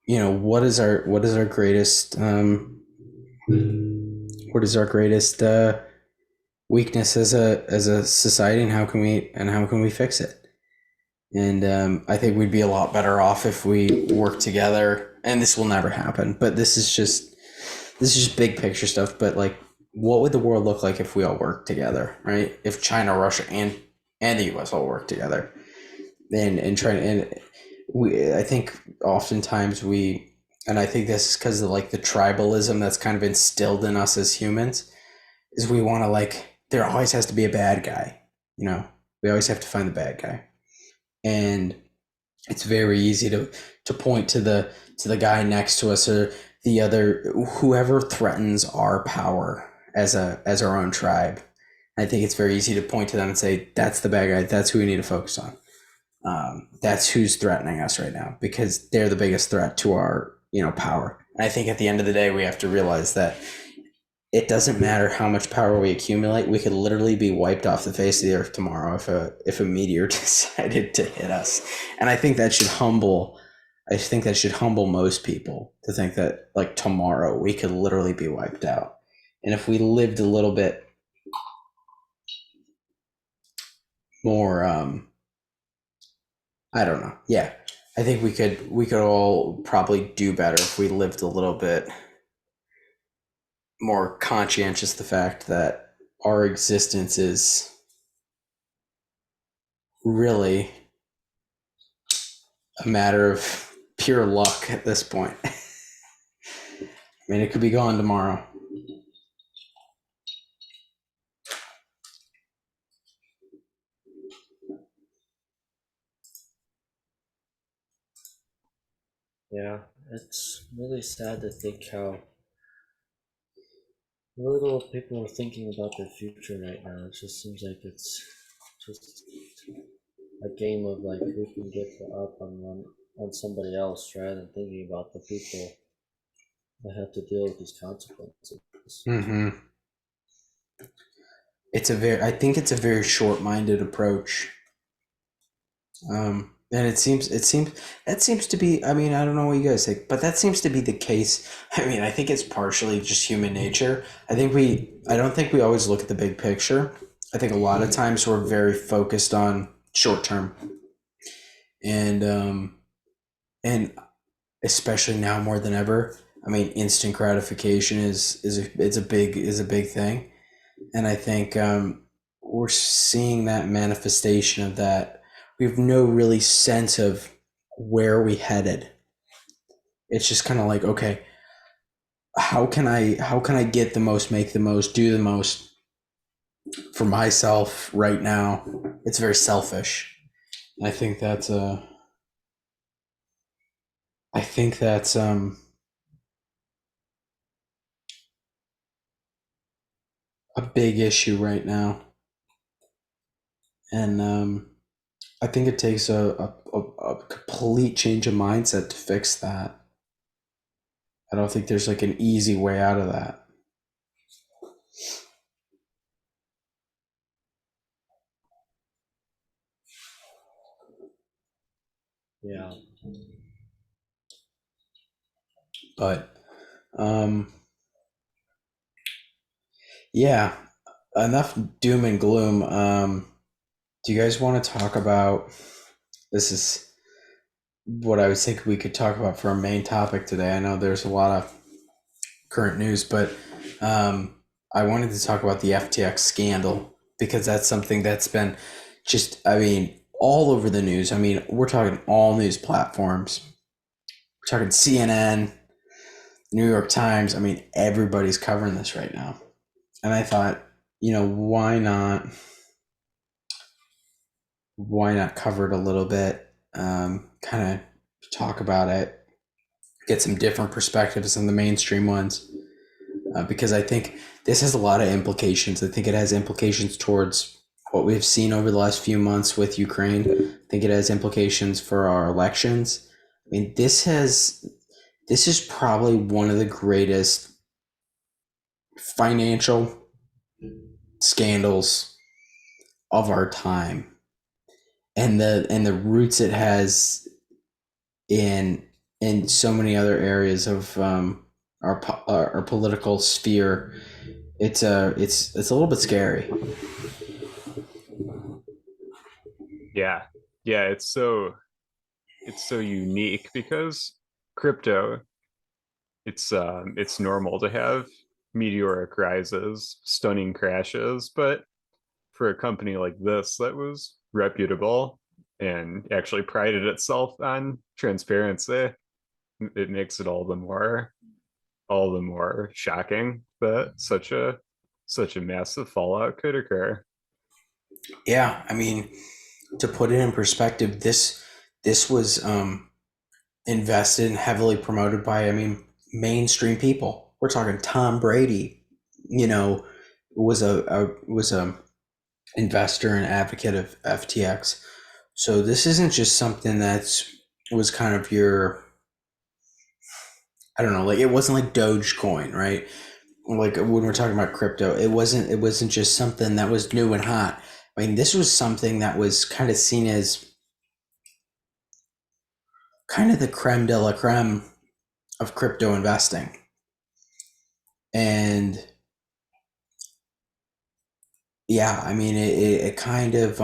What is our greatest weakness as a society, and how can we fix it? And I think we'd be a lot better off if we work together. And this will never happen, but this is just big picture stuff. But like, what would the world look like if we all worked together, right? If China, Russia, and the US all work together, I think oftentimes and I think this is because of like the tribalism that's kind of instilled in us as humans, is we want to, like, there always has to be a bad guy, we always have to find the bad guy. And it's very easy to point to the guy next to us, or the other, whoever threatens our power as our own tribe. I think it's very easy to point to them and say, that's the bad guy, that's who we need to focus on. That's who's threatening us right now, because they're the biggest threat to our power. And I think at the end of the day, we have to realize that it doesn't matter how much power we accumulate. We could literally be wiped off the face of the earth tomorrow if a meteor decided to hit us. And I think that should humble most people, to think that like tomorrow we could literally be wiped out. And if we lived a little bit more, I don't know. Yeah, I think we could all probably do better if we lived a little bit more conscientious of the fact that our existence is really a matter of pure luck at this point. I mean, it could be gone tomorrow. Yeah, it's really sad to think how little people are thinking about their future right now. It just seems like it's just a game of like who can get the up on somebody else, rather than thinking about the people that have to deal with these consequences. Mm-hmm. I think it's a very short-minded approach. And it seems that seems to be, I mean, I don't know what you guys think, but that seems to be the case. I mean, I think it's partially just human nature. I don't think we always look at the big picture. I think a lot of times we're very focused on short term. And especially now more than ever, I mean, instant gratification is a big thing, and I think we're seeing that manifestation of that. We have no really sense of where we headed. It's just kind of like, okay, how can I get the most, make the most, do the most for myself right now? It's very selfish. I think that's I think that's a big issue right now, and I think it takes a complete change of mindset to fix that. I don't think there's like an easy way out of that. Yeah. But yeah, enough doom and gloom. Do you guys want to talk about, this is what I was thinking we could talk about for our main topic today. I know there's a lot of current news, but I wanted to talk about the FTX scandal, because that's something that's been just, I mean, all over the news. I mean, we're talking all news platforms. We're talking CNN, New York Times. I mean, everybody's covering this right now. And I thought, why not cover it a little bit, kind of talk about it, get some different perspectives than the mainstream ones, because I think this has a lot of implications. I think it has implications towards what we've seen over the last few months with Ukraine. I think it has implications for our elections. I mean, this is probably one of the greatest financial scandals of our time, and the roots it has in so many other areas of our political sphere. It's a little bit scary. Yeah. Yeah, it's so unique because crypto, it's normal to have meteoric rises, stunning crashes, but for a company like this that was reputable and actually prided itself on transparency, it makes it all the more shocking that such a massive fallout could occur. Yeah, I mean, to put it in perspective, this was invested and heavily promoted by, I mean, mainstream people. We're talking Tom Brady, was a investor and advocate of FTX. So this isn't just something that's was kind of your, I don't know, like it wasn't like Dogecoin, right? Like when we're talking about crypto, it wasn't just something that was new and hot. I mean, this was something that was kind of seen as kind of the creme de la creme of crypto investing. And yeah, I mean, it kind of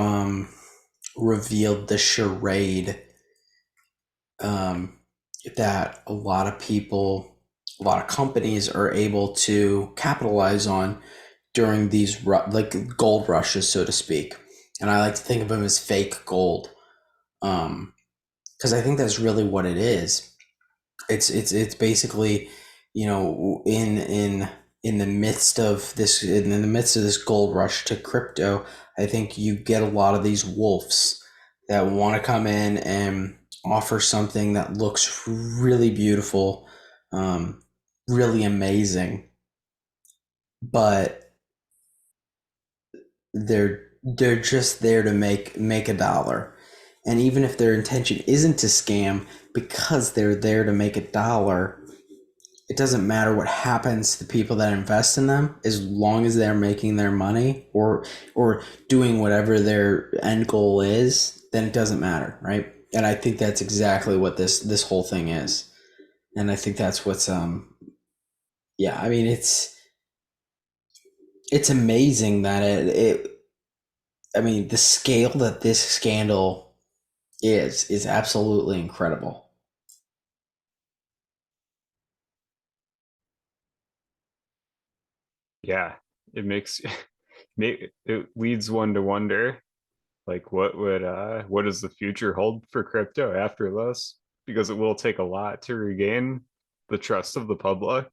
revealed the charade that a lot of people, a lot of companies are able to capitalize on during these like gold rushes, so to speak. And I like to think of them as fake gold, because I think that's really what it is. It's basically, in the midst of this gold rush to crypto, I think you get a lot of these wolves that want to come in and offer something that looks really beautiful, really amazing, but they're just there to make a dollar. And even if their intention isn't to scam, because they're there to make a dollar, it doesn't matter what happens to the people that invest in them, as long as they're making their money or doing whatever their end goal is, then it doesn't matter, right? And I think that's exactly what this whole thing is. And I think that's what's yeah, I mean, it's amazing that I mean, the scale that this scandal is absolutely incredible. Yeah, it makes it leads one to wonder, like what does the future hold for crypto after this? Because it will take a lot to regain the trust of the public.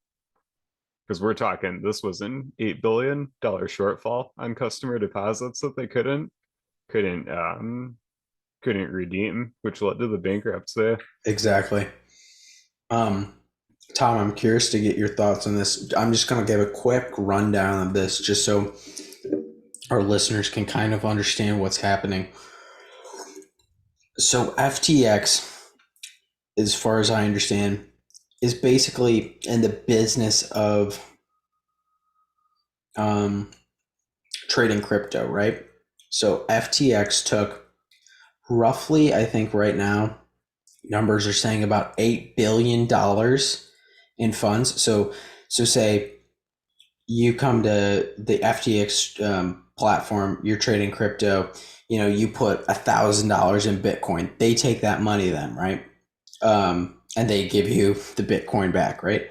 Because we're talking, this was an $8 billion shortfall on customer deposits that they couldn't couldn't redeem, which led to the bankruptcy. Exactly. Tom, I'm curious to get your thoughts on this. I'm just going to give a quick rundown of this just so our listeners can kind of understand what's happening. So FTX, as far as I understand, is basically in the business of trading crypto, right? So FTX took roughly, I think right now, numbers are saying about $8 billion in funds. So say you come to the FTX platform, you're trading crypto, you put $1,000 in Bitcoin. They take that money then, right? And they give you the Bitcoin back, right?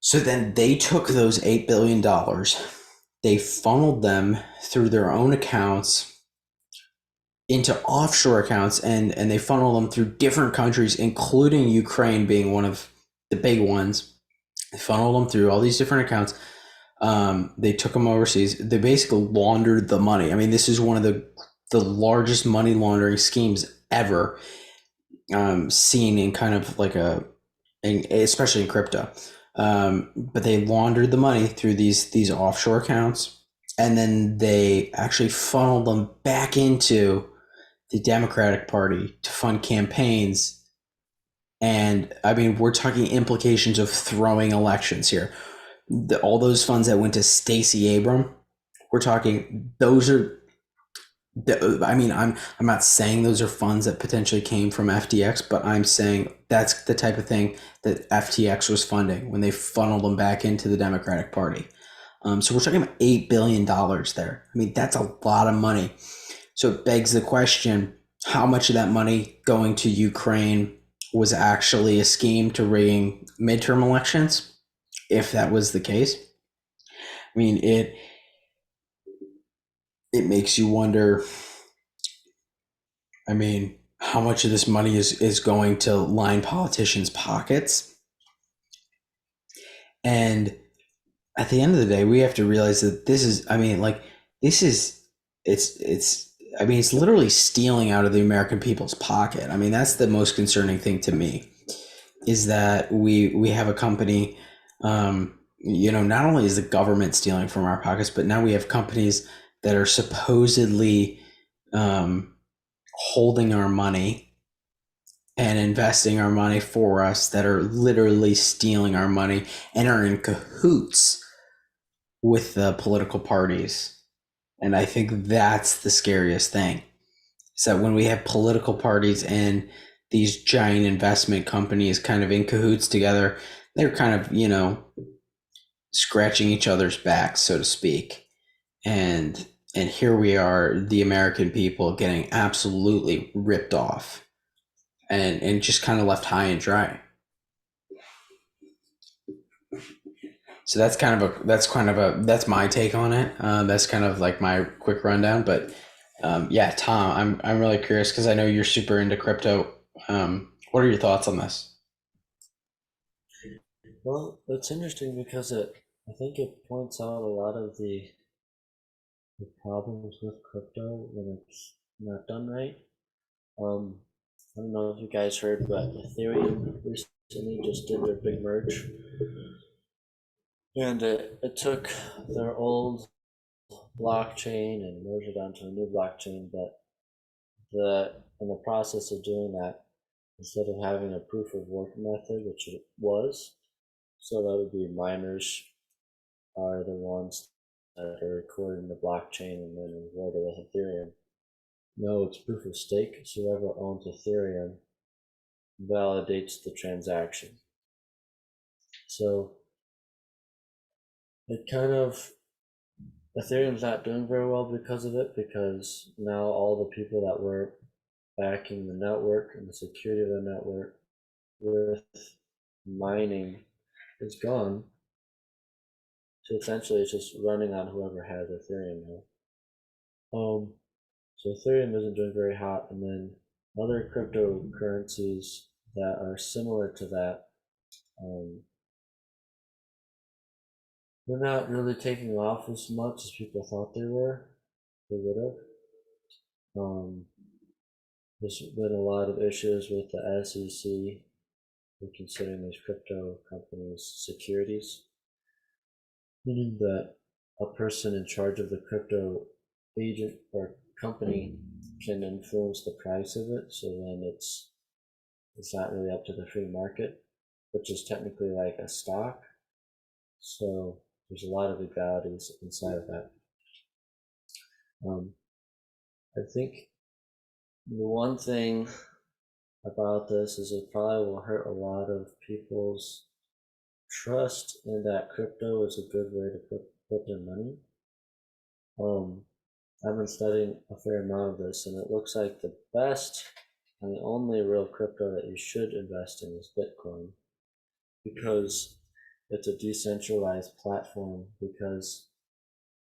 So then they took those $8 billion, they funneled them through their own accounts into offshore accounts, and they funnel them through different countries, including Ukraine being one of the big ones. They funneled them through all these different accounts. They took them overseas. They basically laundered the money. I mean, this is one of the largest money laundering schemes ever seen in kind of like especially in crypto. But they laundered the money through these offshore accounts, and then they actually funneled them back into the Democratic Party to fund campaigns. And I mean, we're talking implications of throwing elections here. All those funds that went to Stacey Abrams, we're talking those are. I mean, I'm not saying those are funds that potentially came from FTX, but I'm saying that's the type of thing that FTX was funding when they funneled them back into the Democratic Party. So we're talking about $8 billion there. I mean, that's a lot of money. So it begs the question, how much of that money going to Ukraine was actually a scheme to rigging midterm elections, if that was the case? I mean, it makes you wonder, I mean, how much of this money is going to line politicians' pockets? And at the end of the day, we have to realize that this is, I mean, like, this is, I mean, it's literally stealing out of the American people's pocket. I mean, that's the most concerning thing to me, is that we have a company, not only is the government stealing from our pockets, but now we have companies that are supposedly holding our money and investing our money for us, that are literally stealing our money and are in cahoots with the political parties. And I think that's the scariest thing, is that when we have political parties and these giant investment companies kind of in cahoots together, they're kind of, scratching each other's backs, so to speak. And here we are, the American people, getting absolutely ripped off and just kind of left high and dry. So that's my take on it. That's kind of like my quick rundown. But yeah, Tom, I'm really curious because I know you're super into crypto. What are your thoughts on this? Well, it's interesting because I think it points out a lot of the problems with crypto when it's not done right. I don't know if you guys heard, but Ethereum recently just did their big merge, and it took their old blockchain and merged it onto a new blockchain. But in the process of doing that, instead of having a proof of work method, which it was, so that would be miners are the ones that are recording the blockchain and then reward it with Ethereum. No, it's proof of stake. So whoever owns Ethereum validates the transaction. So it kind of, Ethereum's not doing very well because of it, because now all the people that were backing the network and the security of the network with mining is gone So essentially, it's just running on whoever has Ethereum now. So Ethereum isn't doing very hot, and then other cryptocurrencies that are similar to that, they're not really taking off as much as people thought they would have. There's been a lot of issues with the SEC in considering these crypto companies securities, meaning that a person in charge of the crypto agent or company can influence the price of it, so then it's not really up to the free market, which is technically like a stock. So there's a lot of legalities inside of that. I think the one thing about this is it probably will hurt a lot of people's trust in that crypto is a good way to put their money. I've been studying a fair amount of this, and it looks like the best and the only real crypto that you should invest in is Bitcoin, because it's a decentralized platform, because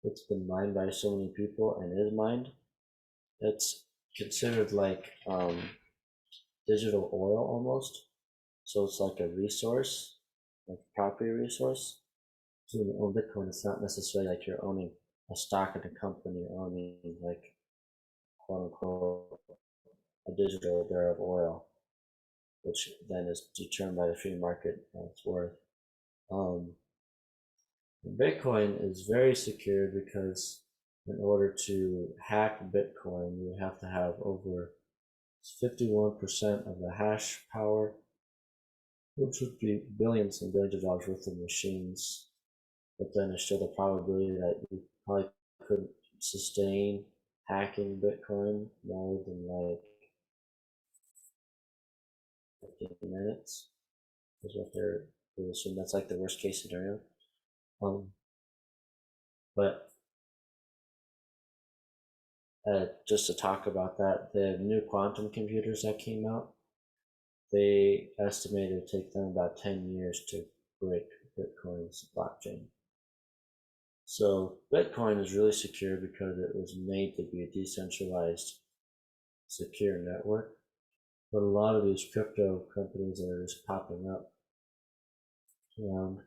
it's been mined by so many people and is mined. It's considered like digital oil almost. So it's like a resource, like a property resource. So when you own Bitcoin, it's not necessarily like you're owning a stock in a company, or owning like quote unquote a digital barrel of oil, which then is determined by the free market and its worth. Bitcoin is very secure because in order to hack Bitcoin, you have to have over 51% of the hash power, which would be billions and billions of dollars worth of machines. But then there's still the probability that you probably couldn't sustain hacking Bitcoin more than like 15 minutes, is what they assume. That's like the worst case scenario. But just to talk about that, the new quantum computers that came out, they estimated it would take them about 10 years to break Bitcoin's blockchain. So Bitcoin is really secure because it was made to be a decentralized, secure network. But a lot of these crypto companies that are just popping up around,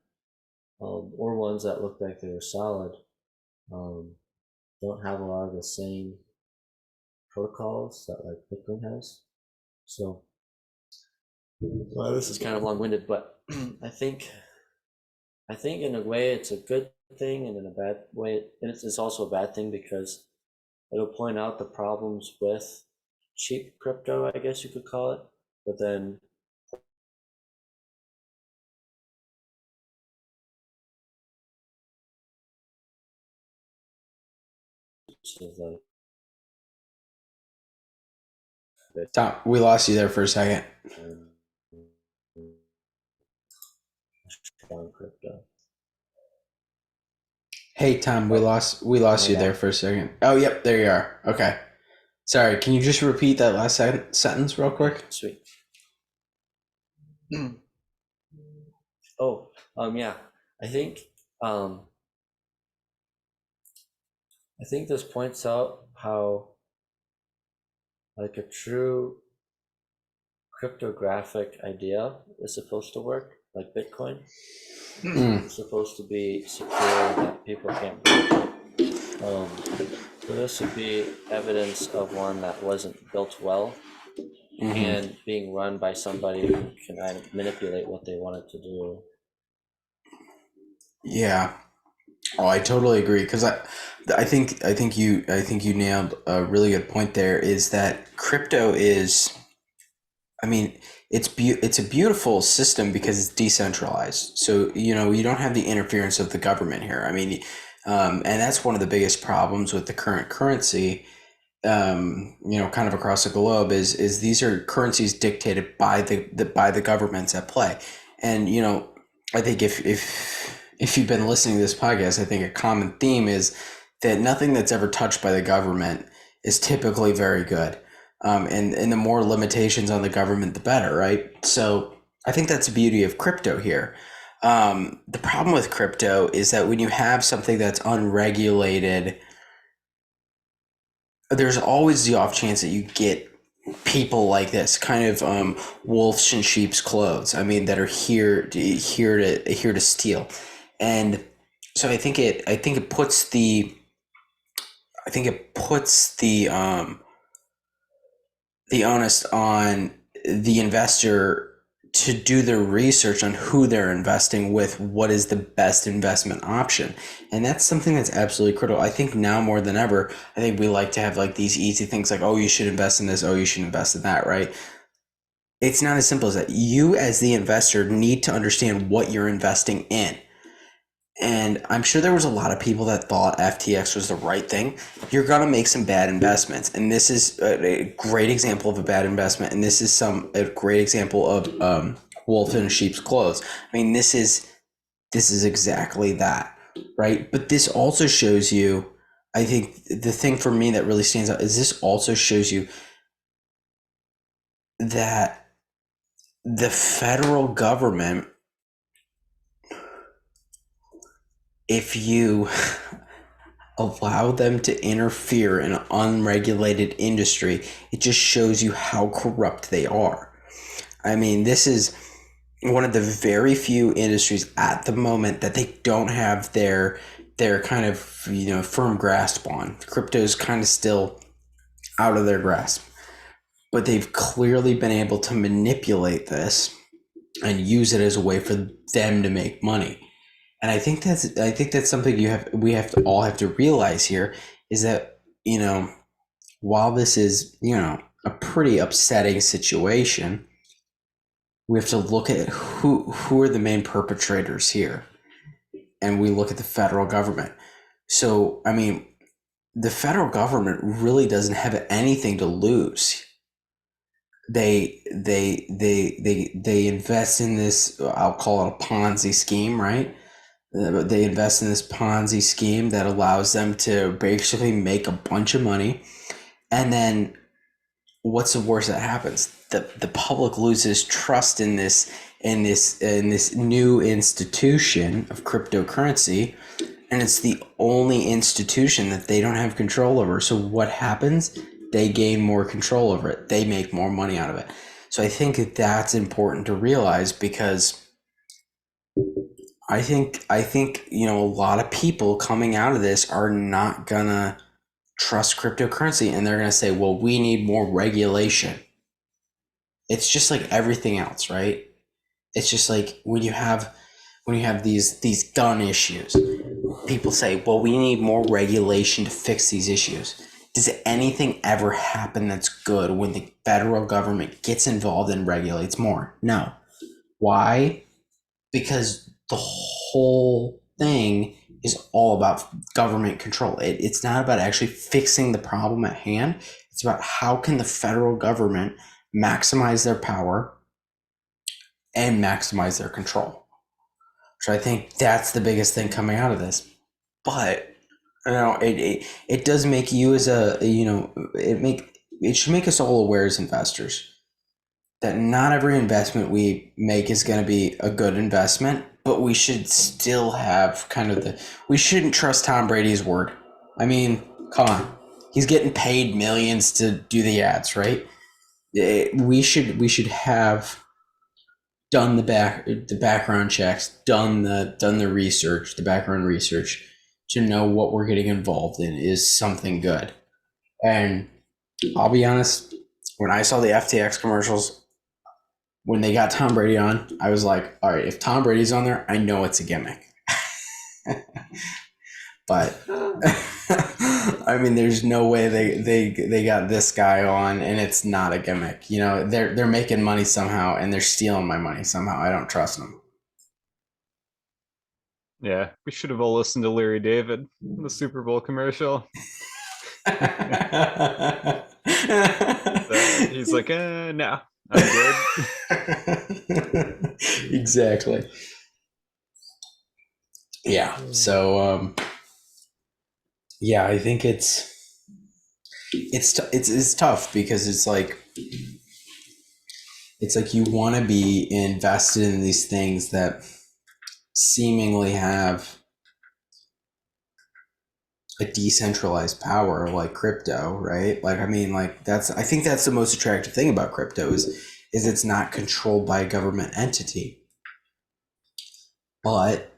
or ones that look like they were solid, don't have a lot of the same protocols that like Bitcoin has. So well, this is kind of long-winded, but I think in a way it's a good thing, and in a bad way it's also a bad thing, because it'll point out the problems with cheap crypto, I guess you could call it, but then Tom, we lost you there for a second. Crypto. Hey Tom, we lost you there for a second. Oh, yep, there you are. Okay. Sorry, can you just repeat that last sentence real quick? Sweet. Yeah. I think this points out how like a true cryptographic idea is supposed to work, like Bitcoin. It's supposed to be secure that people can't break it. So this would be evidence of one that wasn't built well, and being run by somebody who can manipulate what they wanted to do. Yeah. Oh, I totally agree, because I think you nailed a really good point there, is that crypto is, I mean, it's a beautiful system because it's decentralized. So, you don't have the interference of the government here. I mean, and that's one of the biggest problems with the current currency, kind of across the globe, is these are currencies dictated by the governments at play. And, I think if you've been listening to this podcast, I think a common theme is that nothing that's ever touched by the government is typically very good. And the more limitations on the government, the better, right? So I think that's the beauty of crypto here. The problem with crypto is that when you have something that's unregulated, there's always the off chance that you get people like this, kind of wolves in sheep's clothes. I mean, that are here to steal, and so I think it puts the onus on the investor to do their research on who they're investing with, what is the best investment option. And that's something that's absolutely critical. I think now more than ever, I think we like to have like these easy things like, oh, you should invest in this, oh, you should invest in that, right? It's not as simple as that. You as the investor need to understand what you're investing in. And I'm sure there was a lot of people that thought FTX was the right thing. You're going to make some bad investments. And this is a great example of a bad investment. And this is a great example of wolf in sheep's clothes. I mean, this is exactly that, right? But this also shows you, I think the thing for me that really stands out is this also shows you that the federal government, if you allow them to interfere in an unregulated industry, it just shows you how corrupt they are. I mean, this is one of the very few industries at the moment that they don't have their kind of firm grasp on. Crypto is kind of still out of their grasp, but they've clearly been able to manipulate this and use it as a way for them to make money. And I think that's something we all have to realize here is that, while this is, a pretty upsetting situation, we have to look at who are the main perpetrators here. And we look at the federal government. So, I mean, the federal government really doesn't have anything to lose. They invest in this, I'll call it a Ponzi scheme, right? They invest in this Ponzi scheme that allows them to basically make a bunch of money. And then what's the worst that happens? The public loses trust in this new institution of cryptocurrency, and it's the only institution that they don't have control over. So what happens? They gain more control over it. They make more money out of it. So I think that's important to realize, because I think a lot of people coming out of this are not gonna trust cryptocurrency, and they're gonna say, well, we need more regulation. It's just like everything else, right? It's just like when you have these gun issues, people say, well, we need more regulation to fix these issues. Does anything ever happen that's good when the federal government gets involved and regulates more? No. Why? Because the whole thing is all about government control. It's not about actually fixing the problem at hand. It's about how can the federal government maximize their power and maximize their control. So I think that's the biggest thing coming out of this. But it does make you as it should make us all aware as investors that not every investment we make is going to be a good investment, but we should still have we shouldn't trust Tom Brady's word. I mean, come on. He's getting paid millions to do the ads, right? We should have done the background checks, done the research, the background research, to know what we're getting involved in is something good. And I'll be honest, when I saw the FTX commercials, when they got Tom Brady on, I was like, all right, if Tom Brady's on there, I know it's a gimmick. But I mean, there's no way they got this guy on and it's not a gimmick. They're making money somehow, and they're stealing my money somehow. I don't trust them. Yeah, we should have all listened to Larry David in the Super Bowl commercial. He's like, no, I'm good. Exactly. Yeah. So, yeah, I think it's tough, because it's like you want to be invested in these things that seemingly have a decentralized power like crypto, right? Like, I mean, like I think that's the most attractive thing about crypto is it's not controlled by a government entity. But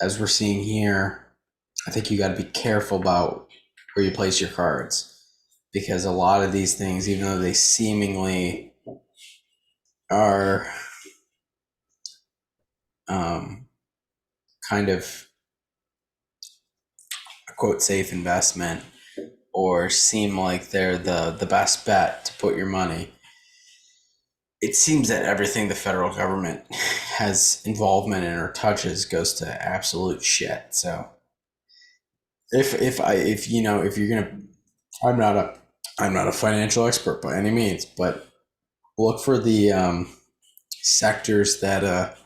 as we're seeing here, I think you got to be careful about where you place your cards, because a lot of these things, even though they seemingly are kind of a quote safe investment or seem like they're the best bet to put your money, it seems that everything the federal government has involvement in or touches goes to absolute shit. So if you're gonna, I'm not a financial expert by any means, but look for the sectors that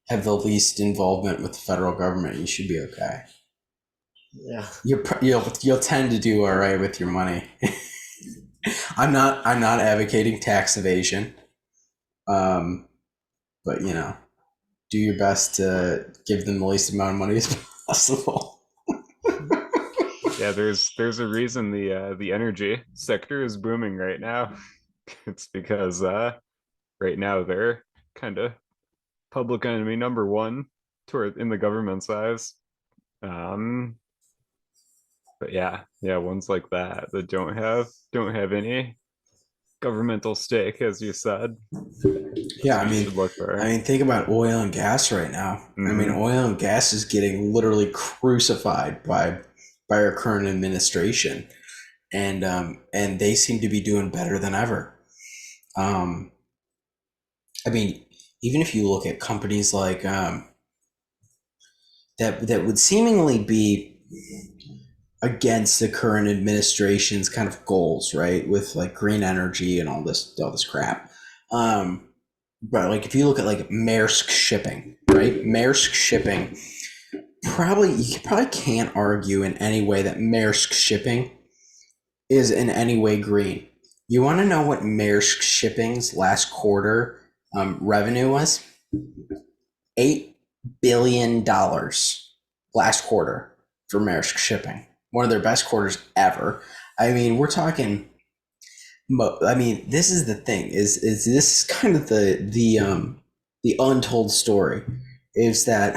have the least involvement with the federal government. You should be okay. Yeah. You'll tend to do all right with your money. I'm not advocating tax evasion, but do your best to give them the least amount of money as possible. Yeah, there's a reason the energy sector is booming right now. It's because right now they're kind of public enemy number one toward in the government's eyes. Um, but yeah, ones like that don't have any governmental stake, as you said. Yeah, You should look for. think about oil and gas right now. Mhm. Oil and gas is getting literally crucified by our current administration, and they seem to be doing better than ever. Even if you look at companies like that would seemingly be against the current administration's kind of goals, right? With like green energy and all this crap. But like if you look at like Maersk Shipping, right? Maersk Shipping, you probably can't argue in any way that Maersk Shipping is in any way green. You want to know what Maersk Shipping's last quarter revenue was? $8 billion last quarter for Maersk Shipping. One of their best quarters ever. We're talking. This is the thing. Is this kind of the untold story? Is that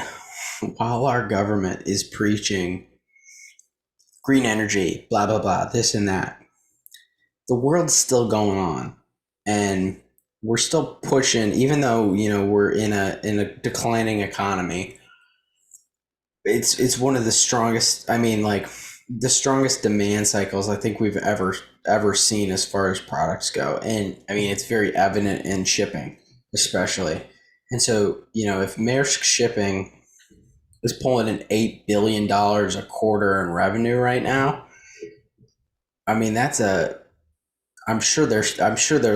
while our government is preaching green energy, blah blah blah, this and that, the world's still going on, and we're still pushing. Even though we're in a declining economy, it's one of the strongest. The strongest demand cycles I think we've ever seen as far as products go, and it's very evident in shipping, especially. And so if Maersk Shipping is pulling in $8 billion a quarter in revenue right now, I'm sure their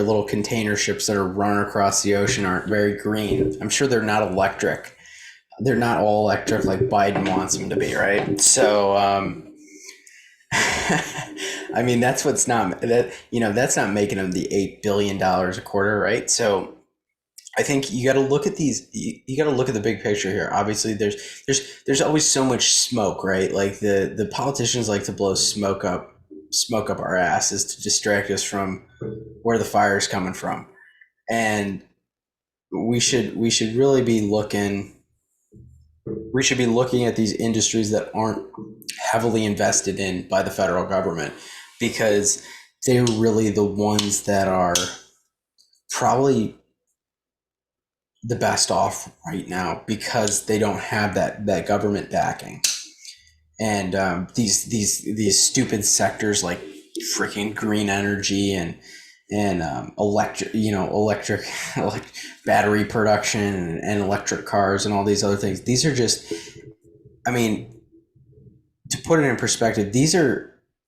little container ships that are running across the ocean aren't very green. I'm sure they're not electric. They're not all electric like Biden wants them to be, right? So, that's not making them the $8 billion a quarter, right? So I think you got to look at these. You got to look at the big picture here. Obviously, there's always so much smoke, right? Like the politicians like to blow smoke up our asses to distract us from where the fire is coming from, and we should really be looking. We should be looking at these industries that aren't heavily invested in by the federal government, because they're really the ones that are probably the best off right now, because they don't have that government backing. And these stupid sectors like freaking green energy and electric battery production and electric cars and all these other things. These are just, to put it in perspective,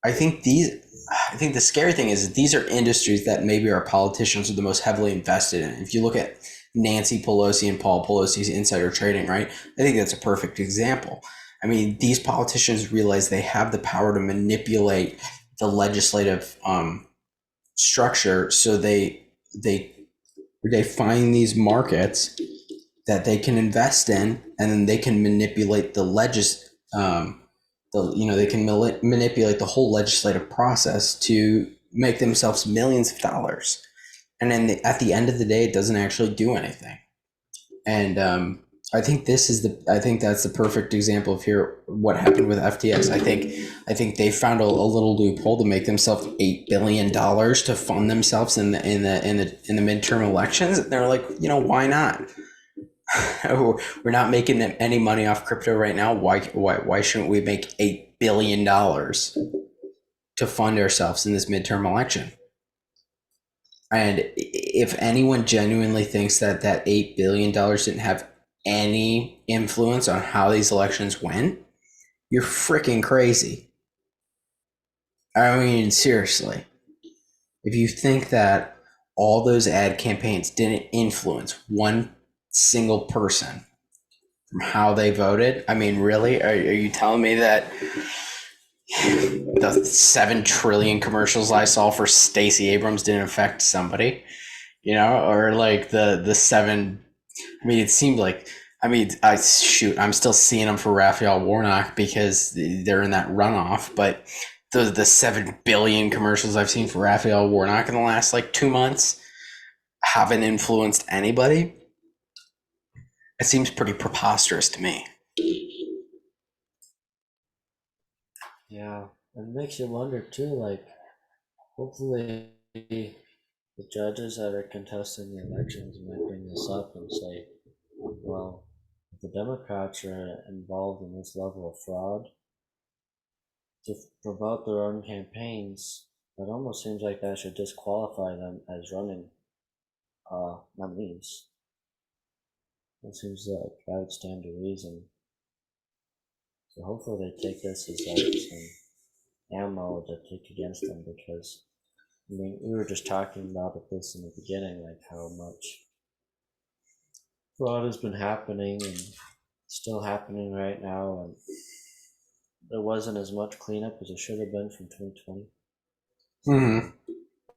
I think the scary thing is these are industries that maybe our politicians are the most heavily invested in. If you look at Nancy Pelosi and Paul Pelosi's insider trading, right? I think that's a perfect example. These politicians realize they have the power to manipulate the legislative structure, so they find these markets that they can invest in, and then they can manipulate they can manipulate the whole legislative process to make themselves millions of dollars. And then at the end of the day, it doesn't actually do anything. And I think that's the perfect example of here what happened with FTX. I think they found a little loophole to make themselves $8 billion to fund themselves in the midterm elections. And they're like, why not? We're not making any money off crypto right now. Why shouldn't we make $8 billion to fund ourselves in this midterm election? And if anyone genuinely thinks that $8 billion didn't have any influence on how these elections went, you're freaking crazy. I mean, seriously. If you think that all those ad campaigns didn't influence one single person from how they voted, I mean, really? Are you telling me that the 7 trillion commercials I saw for Stacey Abrams didn't affect somebody? Or like the 7, I mean, it seemed like, I'm still seeing them for Raphael Warnock because they're in that runoff, but the 7 billion commercials I've seen for Raphael Warnock in the last 2 months haven't influenced anybody. It seems pretty preposterous to me. Yeah, it makes you wonder too, hopefully the judges that are contesting the elections might bring this up and say, well, if the Democrats are involved in this level of fraud to promote their own campaigns, it almost seems like that should disqualify them as running nominees. It seems like that would stand to reason. So hopefully they take this as some ammo to take against them, because we were just talking about this in the beginning, how much fraud has been happening and still happening right now, and there wasn't as much cleanup as it should have been from 2020. Mm-hmm.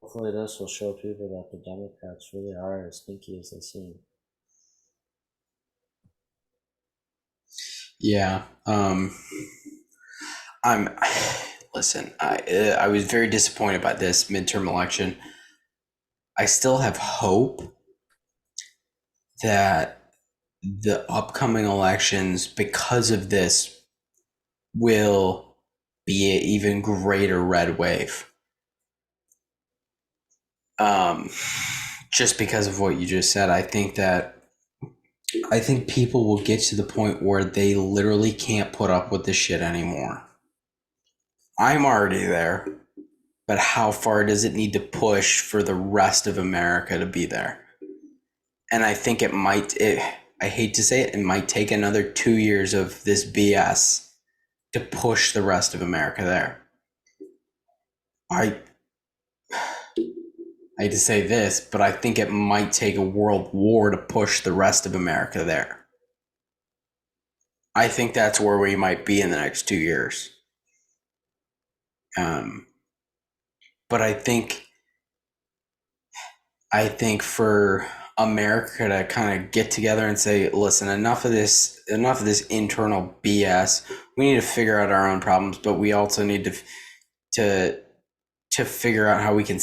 Hopefully this will show people that the Democrats really are as sneaky as they seem. Yeah. Listen, I was very disappointed by this midterm election. I still have hope that the upcoming elections, because of this, will be an even greater red wave. Just because of what you just said, I think people will get to the point where they literally can't put up with this shit anymore. I'm already there, but how far does it need to push for the rest of America to be there? And I think I hate to say it, it might take another 2 years of this BS to push the rest of America there. I hate to say this, but I think it might take a world war to push the rest of America there. I think that's where we might be in the next 2 years. But I think for America to kind of get together and say, listen, enough of this internal BS. We need to figure out our own problems, but we also need to figure out how we can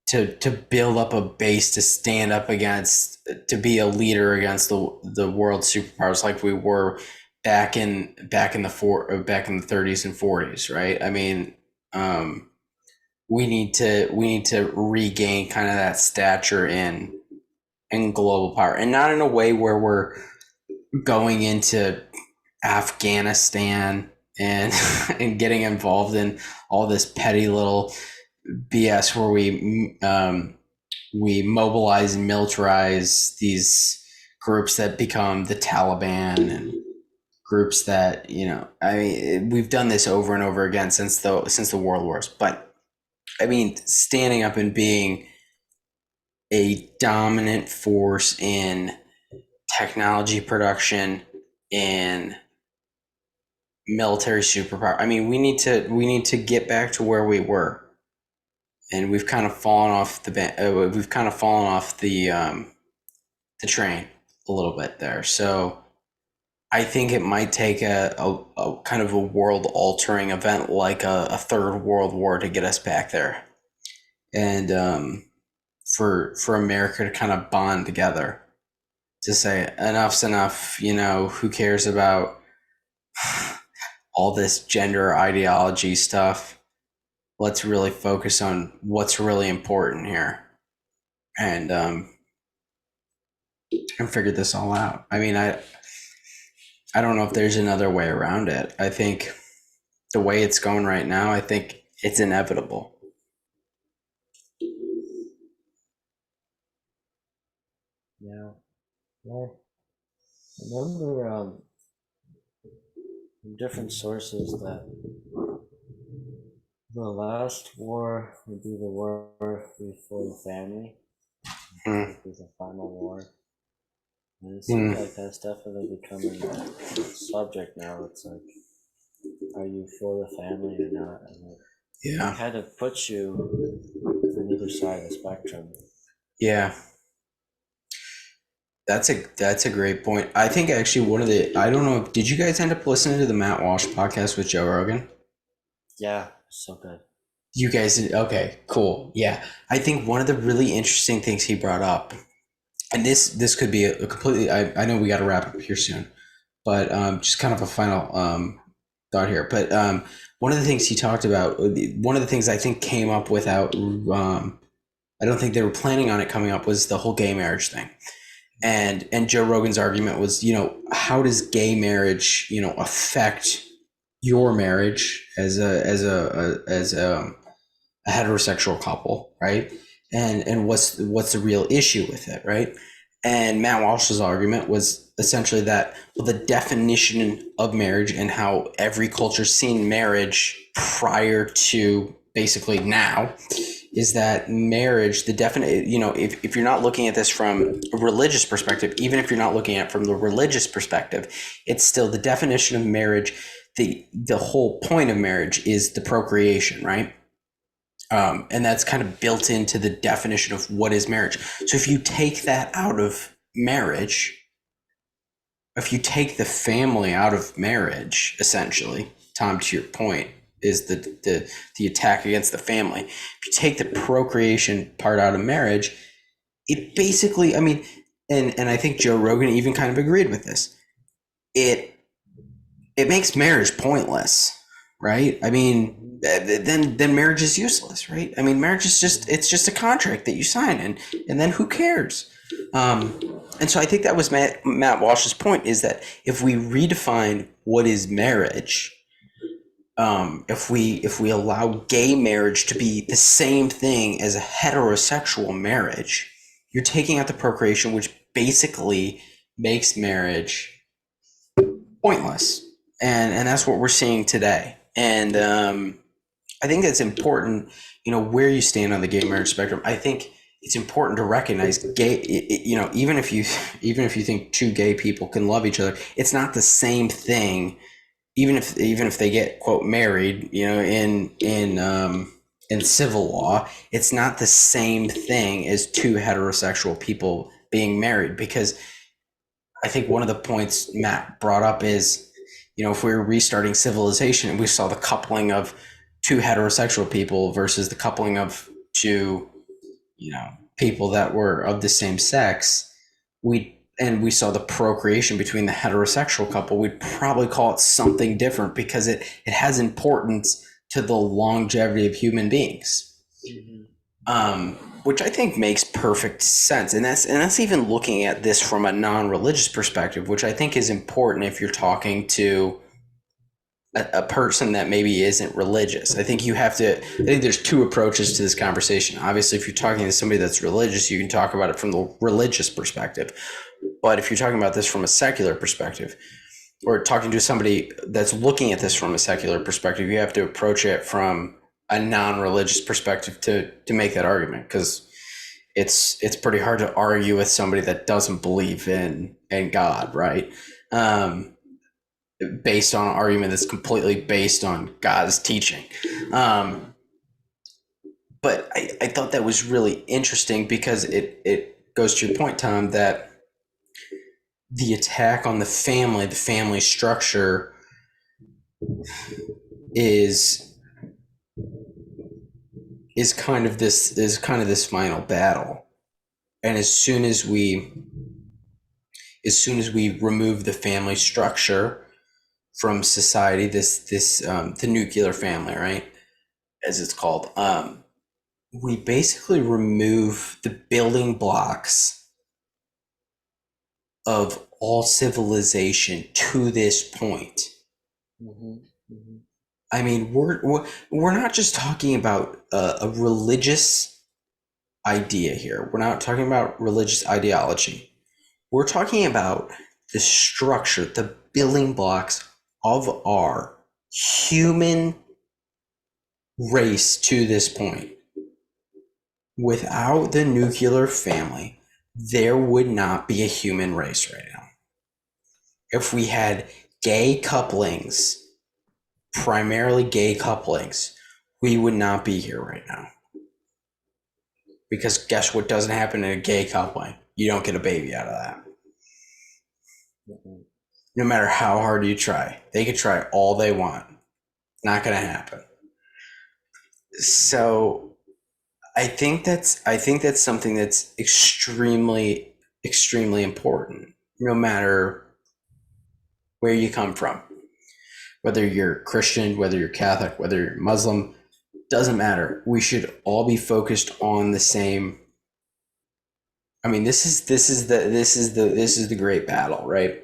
to build up a base to stand up against, to be a leader against the world superpowers like we were back in the 30s and 40s, right? I mean, we need to regain kind of that stature in global power, and not in a way where we're going into Afghanistan and and getting involved in all this petty little BS where we mobilize and militarize these groups that become the Taliban, and groups that, I mean, we've done this over and over again since the world wars. But I mean, standing up and being a dominant force in technology production, in military superpower. I mean, we need to get back to where we were, and we've kind of fallen off the the train a little bit there. So I think it might take a kind of a world-altering event like a third world war to get us back there, and for America to kind of bond together, to say enough's enough. Who cares about all this gender ideology stuff? Let's really focus on what's really important here, and figure this all out. I mean, I don't know if there's another way around it. I think the way it's going right now, I think it's inevitable. Yeah. Well, I remember from different sources that the last war would be the war before the family. It would be the final war. And it seems like that's definitely becoming a subject now. It's like, are you for the family or not? And it kind of puts you on either side of the spectrum. Yeah. That's a great point. I think actually I don't know, did you guys end up listening to the Matt Walsh podcast with Joe Rogan? Yeah, so good. You guys did? Okay, cool. Yeah. I think one of the really interesting things he brought up, and this could be a completely, I know we got to wrap up here soon, but just kind of a final thought here. But one of the things he talked about, one of the things I think came up without, I don't think they were planning on it coming up, was the whole gay marriage thing. And Joe Rogan's argument was, how does gay marriage, affect your marriage as a heterosexual couple, right? And what's the real issue with it, right? And Matt Walsh's argument was essentially that, well, the definition of marriage and how every culture's seen marriage prior to basically now is that marriage, the definite, if you're not looking at this from a religious perspective, even if you're not looking at it from the religious perspective, it's still the definition of marriage. The whole point of marriage is the procreation, right? And that's kind of built into the definition of what is marriage. So if you take that out of marriage, if you take the family out of marriage, essentially, Tom, to your point, is the attack against the family. If you take the procreation part out of marriage, it basically, I mean, and I think Joe Rogan even kind of agreed with this. It makes marriage pointless, right? I mean, then marriage is useless, right? I mean, marriage is just a contract that you sign, and then who cares? And so I think that was Matt Walsh's point, is that if we redefine what is marriage, if we allow gay marriage to be the same thing as a heterosexual marriage, you're taking out the procreation, which basically makes marriage pointless. And that's what we're seeing today. And I think it's important, where you stand on the gay marriage spectrum. I think it's important to recognize gay, even if you think two gay people can love each other, it's not the same thing. Even if they get, quote, married, in civil law, it's not the same thing as two heterosexual people being married. Because I think one of the points Matt brought up is, if we were restarting civilization and we saw the coupling of two heterosexual people versus the coupling of two, people that were of the same sex, we saw the procreation between the heterosexual couple, we'd probably call it something different, because it has importance to the longevity of human beings. Which I think makes perfect sense. And that's even looking at this from a non-religious perspective, which I think is important if you're talking to a person that maybe isn't religious. I think there's two approaches to this conversation. Obviously, if you're talking to somebody that's religious, you can talk about it from the religious perspective. But if you're talking about this from a secular perspective, or talking to somebody that's looking at this from a secular perspective, you have to approach it from a non-religious perspective to make that argument, because it's pretty hard to argue with somebody that doesn't believe in God, right? Based on an argument that's completely based on God's teaching. But I thought that was really interesting, because it goes to your point, Tom, that the attack on the family structure is kind of this final battle. And as soon as we remove the family structure from society, the nuclear family, right, as it's called, we basically remove the building blocks of all civilization to this point. Mm-hmm. Mm-hmm. I mean, we're not just talking about a religious idea here. We're not talking about religious ideology. We're talking about the structure, the building blocks of our human race to this point. Without the nuclear family, there would not be a human race right now. If we had gay couplings, primarily gay couplings, we would not be here right now. Because guess what doesn't happen in a gay coupling? You don't get a baby out of that. Mm-hmm. No matter how hard you try. They could try all they want. Not going to happen. So I think that's something that's extremely, extremely important, no matter where you come from. Whether you're Christian, whether you're Catholic, whether you're Muslim, doesn't matter. We should all be focused on the same. I mean, this is the great battle, right?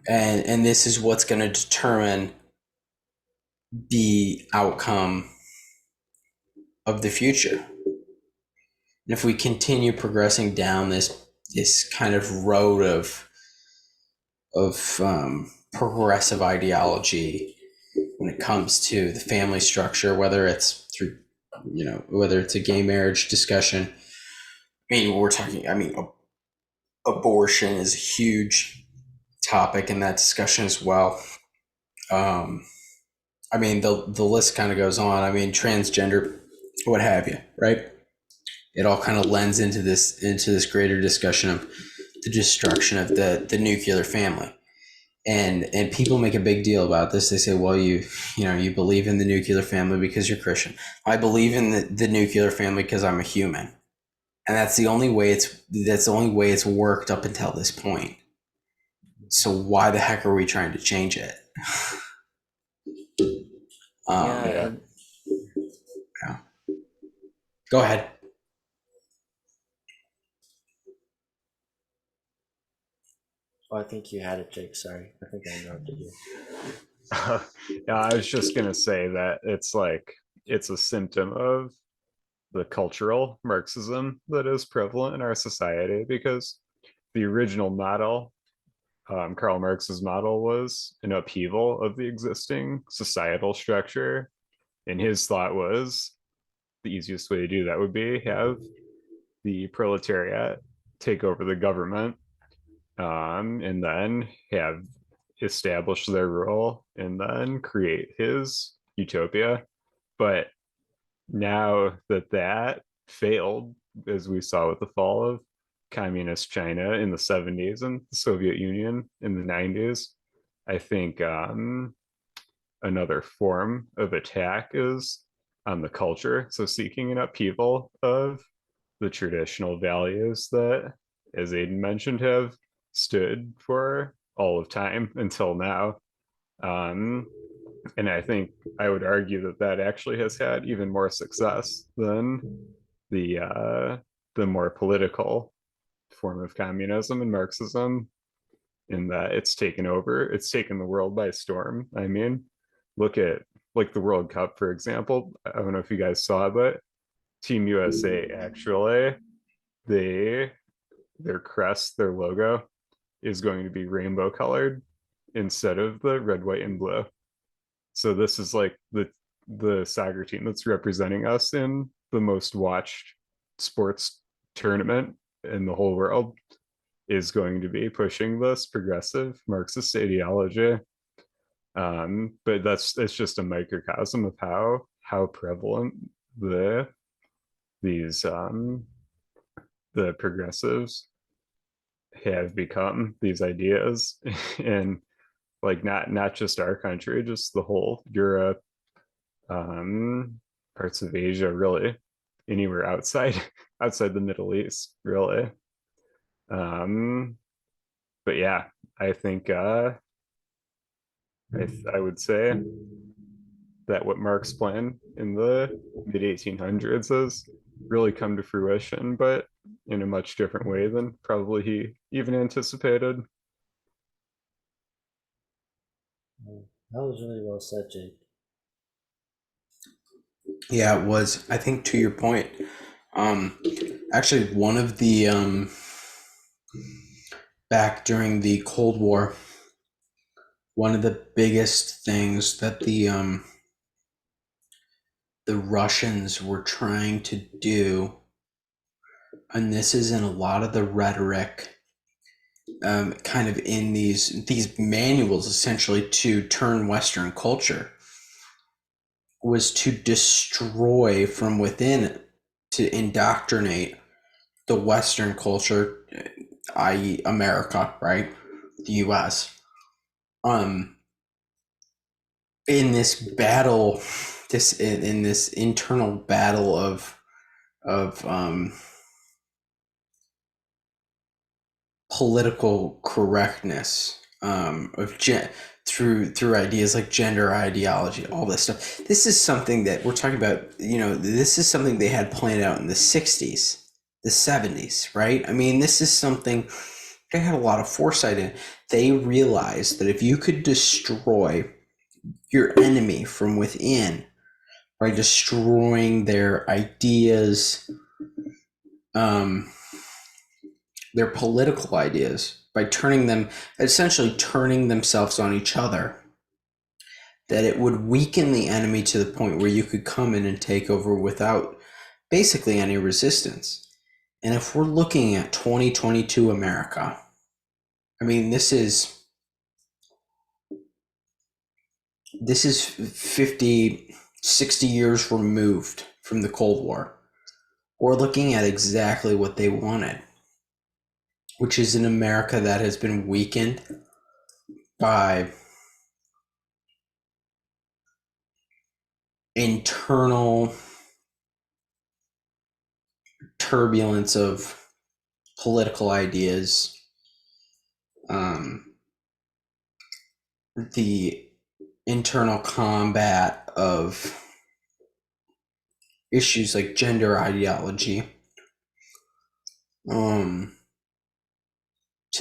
And this is what's going to determine the outcome of the future. And if we continue progressing down this kind of road of progressive ideology when it comes to the family structure, whether it's through, whether it's a gay marriage discussion. I mean, abortion is a huge topic in that discussion as well. I mean, the list kind of goes on. I mean, transgender, what have you, right? It all kind of lends into this greater discussion of the destruction of the nuclear family. And people make a big deal about this. They say, well, you believe in the nuclear family because you're Christian. I believe in the nuclear family because I'm a human. And that's the only way it's worked up until this point. So why the heck are we trying to change it? Yeah. Go ahead. Oh, I think you had it, Jake. Sorry. I think I interrupted you. Yeah, I was just gonna say that it's a symptom of the cultural Marxism that is prevalent in our society, because the original model, Karl Marx's model, was an upheaval of the existing societal structure. And his thought was the easiest way to do that would be have the proletariat take over the government, and then have establish their role and then create his utopia. But now that failed, as we saw with the fall of communist China in the 70s and the Soviet Union in the 90s, I think another form of attack is on the culture. So seeking an upheaval of the traditional values that, as Aiden mentioned, have stood for all of time until now. And I think I would argue that actually has had even more success than the more political form of communism and Marxism, in that it's taken the world by storm. I mean, look at like the World Cup, for example. I don't know if you guys saw, but Team USA, actually, their crest, their logo, is going to be rainbow colored instead of the red, white, and blue. So this is like the soccer team that's representing us in the most watched sports tournament in the whole world is going to be pushing this progressive Marxist ideology. But that's just a microcosm of how prevalent these the progressives have become these ideas and like not just our country, just the whole Europe, parts of Asia, really, anywhere outside outside the Middle East, really. But yeah, I think I would say that what Marx planned in the mid 1800s has really come to fruition, but in a much different way than probably he even anticipated. That was really well said, Jake. Yeah, it was. I think to your point, actually one of the back during the Cold War, one of the biggest things that the Russians were trying to do, and this is in a lot of the rhetoric, kind of in these manuals, essentially to turn Western culture, was to destroy from within, to indoctrinate the Western culture, i.e., America, right, the U.S. In this battle, in this internal battle of political correctness, through ideas like gender ideology, all this stuff. This is something that we're talking about. This is something they had planned out in the 60s, the 70s, right? I mean, this is something they had a lot of foresight in. They realized that if you could destroy your enemy from within by destroying their ideas, their political ideas, by essentially turning themselves on each other, that it would weaken the enemy to the point where you could come in and take over without basically any resistance. And if we're looking at 2022 America, I mean, this is 50, 60 years removed from the Cold War. We're looking at exactly what they wanted, which is an America that has been weakened by internal turbulence of political ideas, the internal combat of issues like gender ideology, to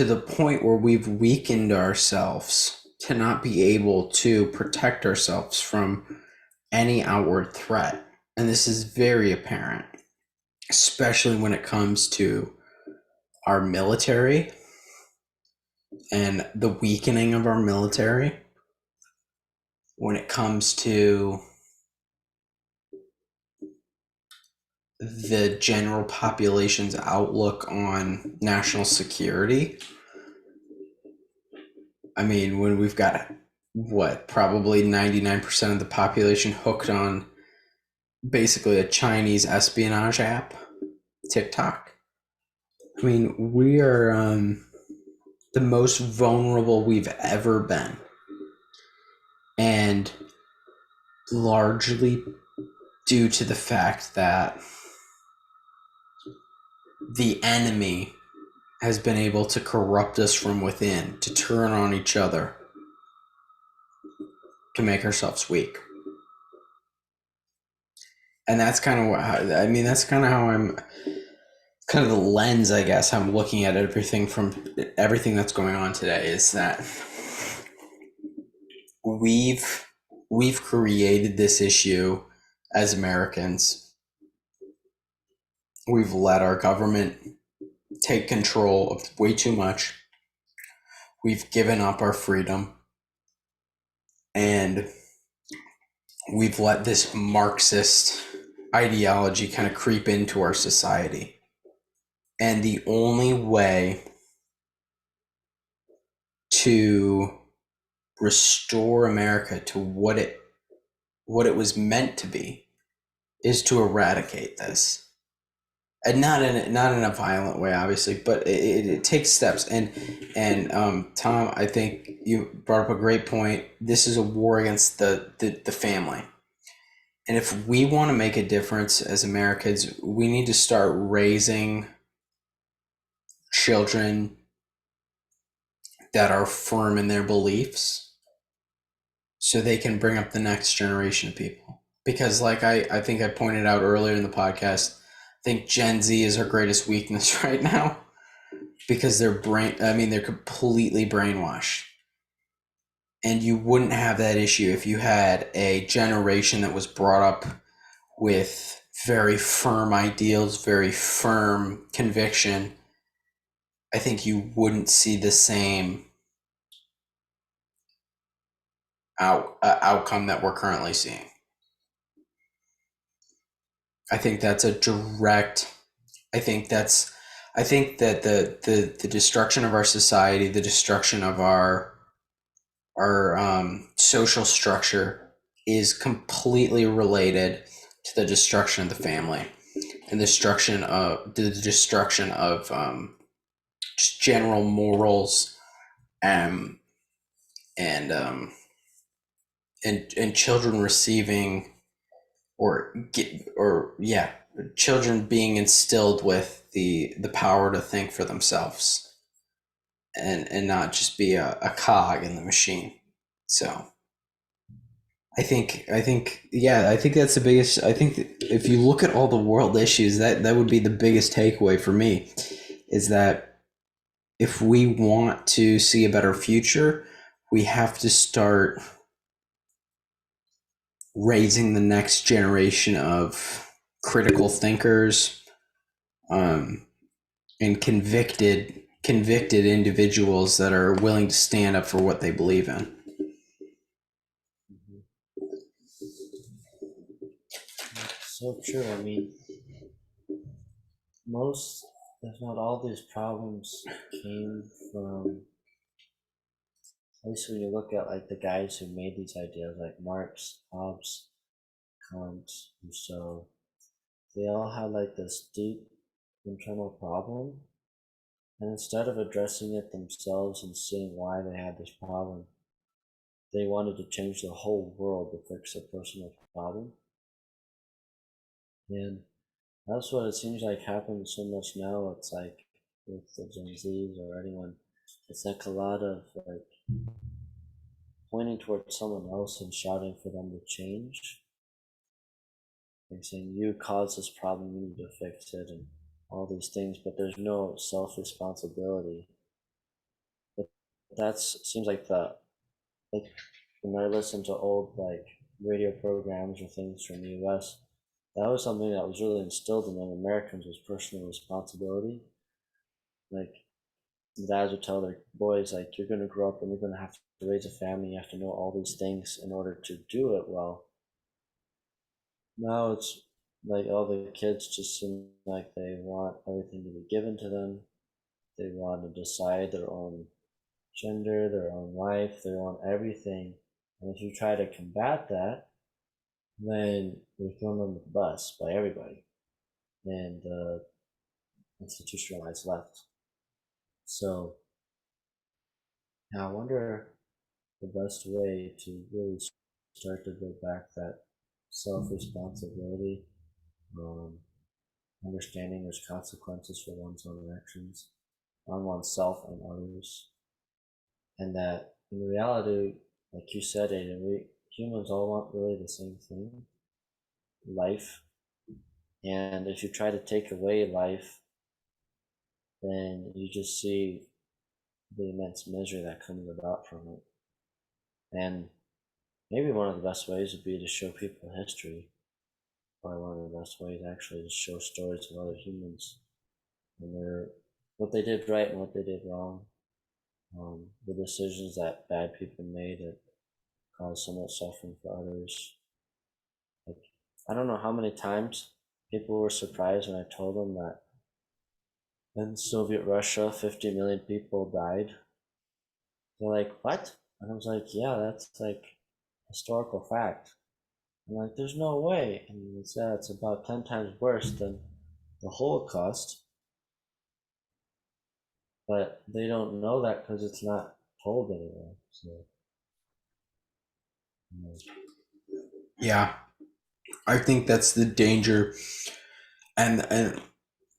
the point where we've weakened ourselves to not be able to protect ourselves from any outward threat. And this is very apparent, especially when it comes to our military and the weakening of our military, when it comes to the general population's outlook on national security. I mean, when we've got probably 99% of the population hooked on basically a Chinese espionage app, TikTok. I mean, we are the most vulnerable we've ever been. And largely due to the fact that the enemy has been able to corrupt us from within, to turn on each other, to make ourselves weak. And that's kind of that's kind of how I'm, kind of the lens, I guess, I'm looking at everything that's going on today, is that we've created this issue as Americans. We've let our government take control of way too much. We've given up our freedom, and we've let this Marxist ideology kind of creep into our society. And the only way to restore America to what it was meant to be is to eradicate this. And not in a violent way, obviously, but it takes steps. And Tom, I think you brought up a great point. This is a war against the family. And if we want to make a difference as Americans, we need to start raising children that are firm in their beliefs so they can bring up the next generation of people. Because like I think I pointed out earlier in the podcast, I think Gen Z is our greatest weakness right now because they're completely brainwashed. And you wouldn't have that issue if you had a generation that was brought up with very firm ideals, very firm conviction. I think you wouldn't see the same outcome that we're currently seeing. I think that's a direct. I think that the destruction of our society, the destruction of our social structure, is completely related to the destruction of the family and the destruction of just general morals, and children receiving children being instilled with the power to think for themselves and not just be a cog in the machine. So I think that's the biggest. I think if you look at all the world issues, that would be the biggest takeaway for me, is that if we want to see a better future, we have to start raising the next generation of critical thinkers, and convicted individuals that are willing to stand up for what they believe in. So true. I mean, most, if not all, these problems came from, at least when you look at like the guys who made these ideas, like Marx, Hobbes, Kant, Rousseau, they all had like this deep internal problem, and instead of addressing it themselves and seeing why they had this problem, they wanted to change the whole world to fix a personal problem. And that's what it seems like happens so much now. It's like with the Gen Zs or anyone, it's like a lot of like pointing towards someone else and shouting for them to change. Like saying, you caused this problem, you need to fix it, and all these things, but there's no self-responsibility. But that seems like like when I listen to old like radio programs or things from the US, that was something that was really instilled in them Americans, was personal responsibility. Like dads would tell their boys, like, you're gonna grow up and you're gonna have to raise a family, you have to know all these things in order to do it well. Now it's like all the kids just seem like they want everything to be given to them. They want to decide their own gender, their own life, their own everything. And if you try to combat that, then you're thrown on the bus by everybody and institutionalized left. So now I wonder the best way to really start to build back that self-responsibility, understanding there's consequences for one's own actions on oneself and others, and that in reality, like you said, Aiden, we humans all want really the same thing, life. And if you try to take away life, then you just see the immense misery that comes about from it. And maybe one of the best ways would be to show people history. Probably one of the best ways actually to show stories of other humans and what they did right and what they did wrong, the decisions that bad people made that caused so much suffering for others. Like, I don't know how many times people were surprised when I told them that in Soviet Russia, 50 million people died. They're like, what? And I was like, yeah, that's like historical fact. I'm like, there's no way. And it's about 10 times worse than the Holocaust, but they don't know that because it's not told anywhere. So, Yeah, I think that's the danger, and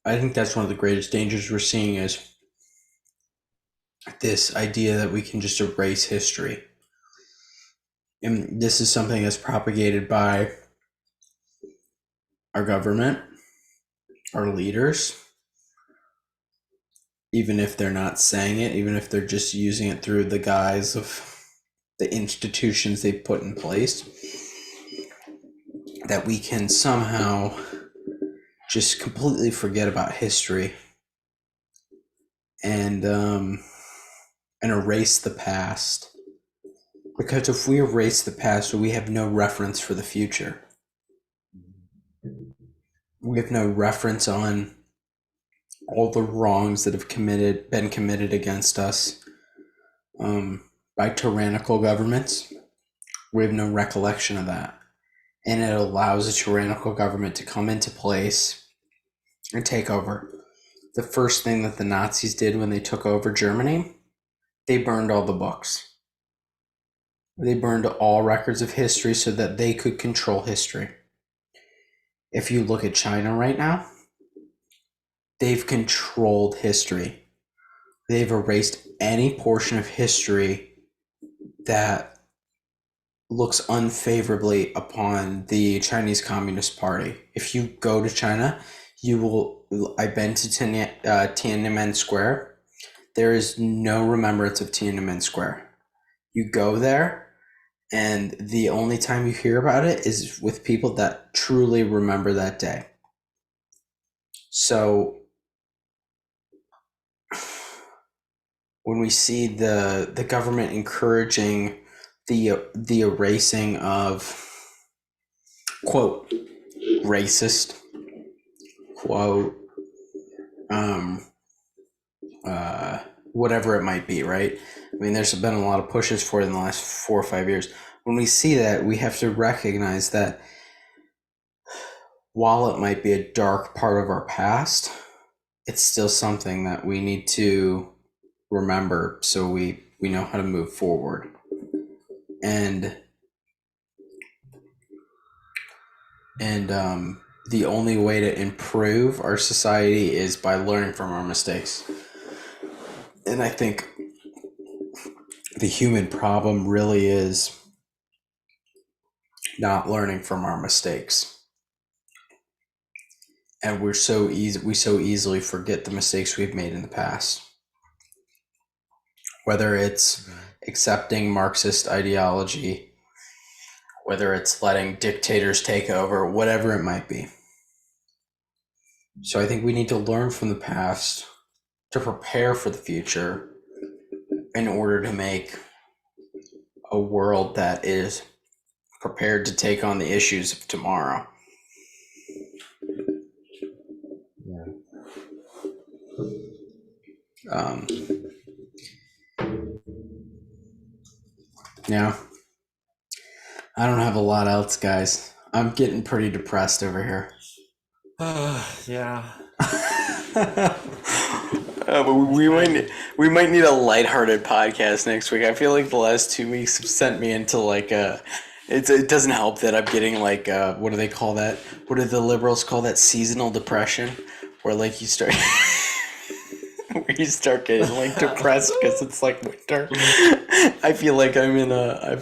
I think that's one of the greatest dangers we're seeing is this idea that we can just erase history. And this is something that's propagated by our government, our leaders, even if they're not saying it, even if they're just using it through the guise of the institutions they've put in place, that we can somehow just completely forget about history and erase the past. Because if we erase the past, we have no reference for the future. We have no reference on all the wrongs that have been committed against us by tyrannical governments. We have no recollection of that. And it allows a tyrannical government to come into place and take over. The first thing that the Nazis did when they took over Germany, they burned all the books. They burned all records of history so that they could control history. If you look at China right now, they've controlled history. They've erased any portion of history that looks unfavorably upon the Chinese Communist Party. If you go to China, you will. I've been to Tiananmen Square. There is no remembrance of Tiananmen Square. You go there, and the only time you hear about it is with people that truly remember that day. So when we see the government encouraging the erasing of, quote, racist, quote, whatever it might be, right? I mean, there's been a lot of pushes for it in the last 4 or 5 years. When we see that, we have to recognize that while it might be a dark part of our past, it's still something that we need to remember so we know how to move forward. And the only way to improve our society is by learning from our mistakes. And I think the human problem really is not learning from our mistakes. And we so easily forget the mistakes we've made in the past. Whether it's accepting Marxist ideology, whether it's letting dictators take over, whatever it might be. So I think we need to learn from the past to prepare for the future in order to make a world that is prepared to take on the issues of tomorrow. Yeah. I don't have a lot else, guys. I'm getting pretty depressed over here. Yeah. But we might need a lighthearted podcast next week. I feel like the last 2 weeks have sent me into like it doesn't help that I'm getting like what do they call that? What do the liberals call that? Seasonal depression, where like you start getting like depressed because it's like winter. I feel like I'm in a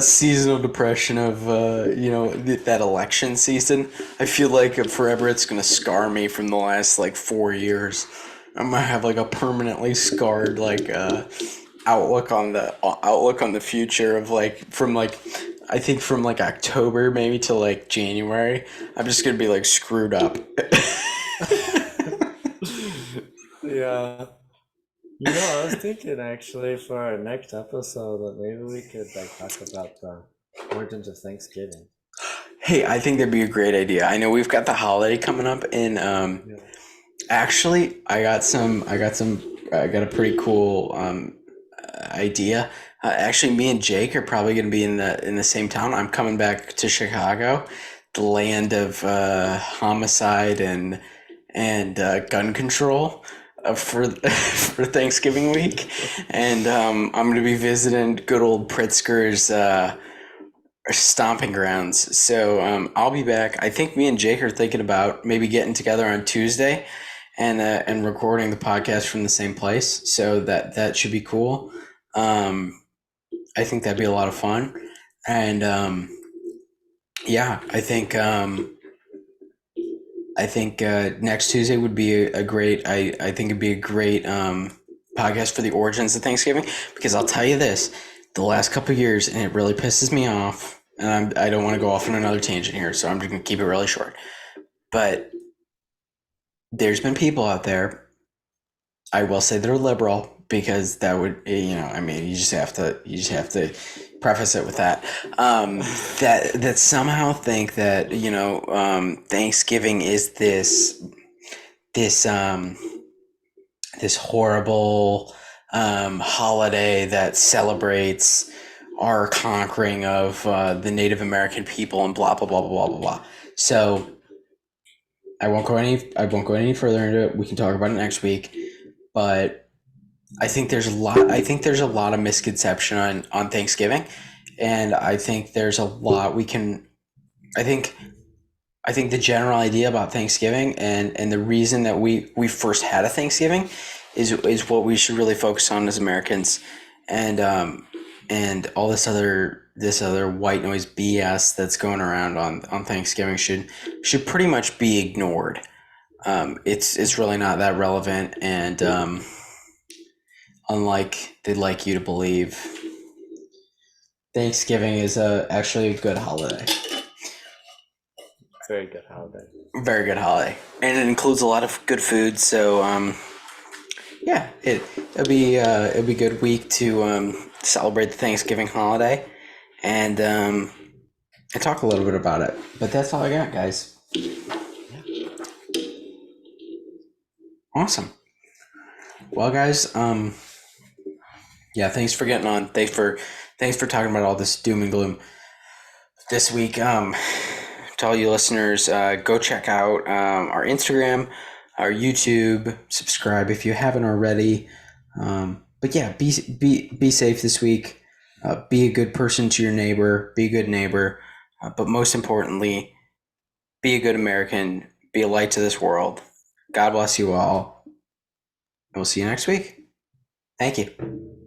seasonal depression of that election season. I feel like forever it's gonna scar me from the last like 4 years. I'm gonna have like a permanently scarred like outlook on the future of like from like I think from like October maybe to like January. I'm just gonna be like screwed up. Yeah. I was thinking actually for our next episode that maybe we could like talk about the origins of Thanksgiving. Hey, I think that'd be a great idea. I know we've got the holiday coming up, and actually, I got a pretty cool idea. Actually, me and Jake are probably going to be in the same town. I'm coming back to Chicago the land of homicide and gun control for for Thanksgiving week, and I'm going to be visiting good old Pritzker's stomping grounds. So I'll be back. I think me and Jake are thinking about maybe getting together on Tuesday and recording the podcast from the same place. So that should be cool. I think that'd be a lot of fun, and yeah, I think next Tuesday would be a great. I think it'd be a great podcast for the origins of Thanksgiving, because I'll tell you this: the last couple of years, and it really pisses me off, and I don't want to go off on another tangent here, so I'm just going to keep it really short. But there's been people out there, I will say they're liberal, because that would, I mean, you just have to preface it with that, that somehow think that, Thanksgiving is this horrible holiday that celebrates our conquering of the Native American people and blah blah blah blah blah blah. So I won't go any further into it. We can talk about it next week, but I think there's a lot of misconception on Thanksgiving, and I think there's a lot we can. I think the general idea about Thanksgiving and the reason that we first had a Thanksgiving is what we should really focus on as Americans, and all this other white noise BS that's going around on Thanksgiving should pretty much be ignored. It's really not that relevant, and unlike they'd like you to believe, Thanksgiving is actually a good holiday. Very good holiday. Very good holiday, and it includes a lot of good food. So yeah, it'll be a good week to celebrate the Thanksgiving holiday, and talk a little bit about it. But that's all I got, guys. Awesome. Well, guys, yeah, thanks for getting on. Thanks for talking about all this doom and gloom this week. To all you listeners, go check out our Instagram, our YouTube, subscribe if you haven't already. But yeah, be safe this week. Be a good person to your neighbor. Be a good neighbor. But most importantly, be a good American. Be a light to this world. God bless you all. We'll see you next week. Thank you.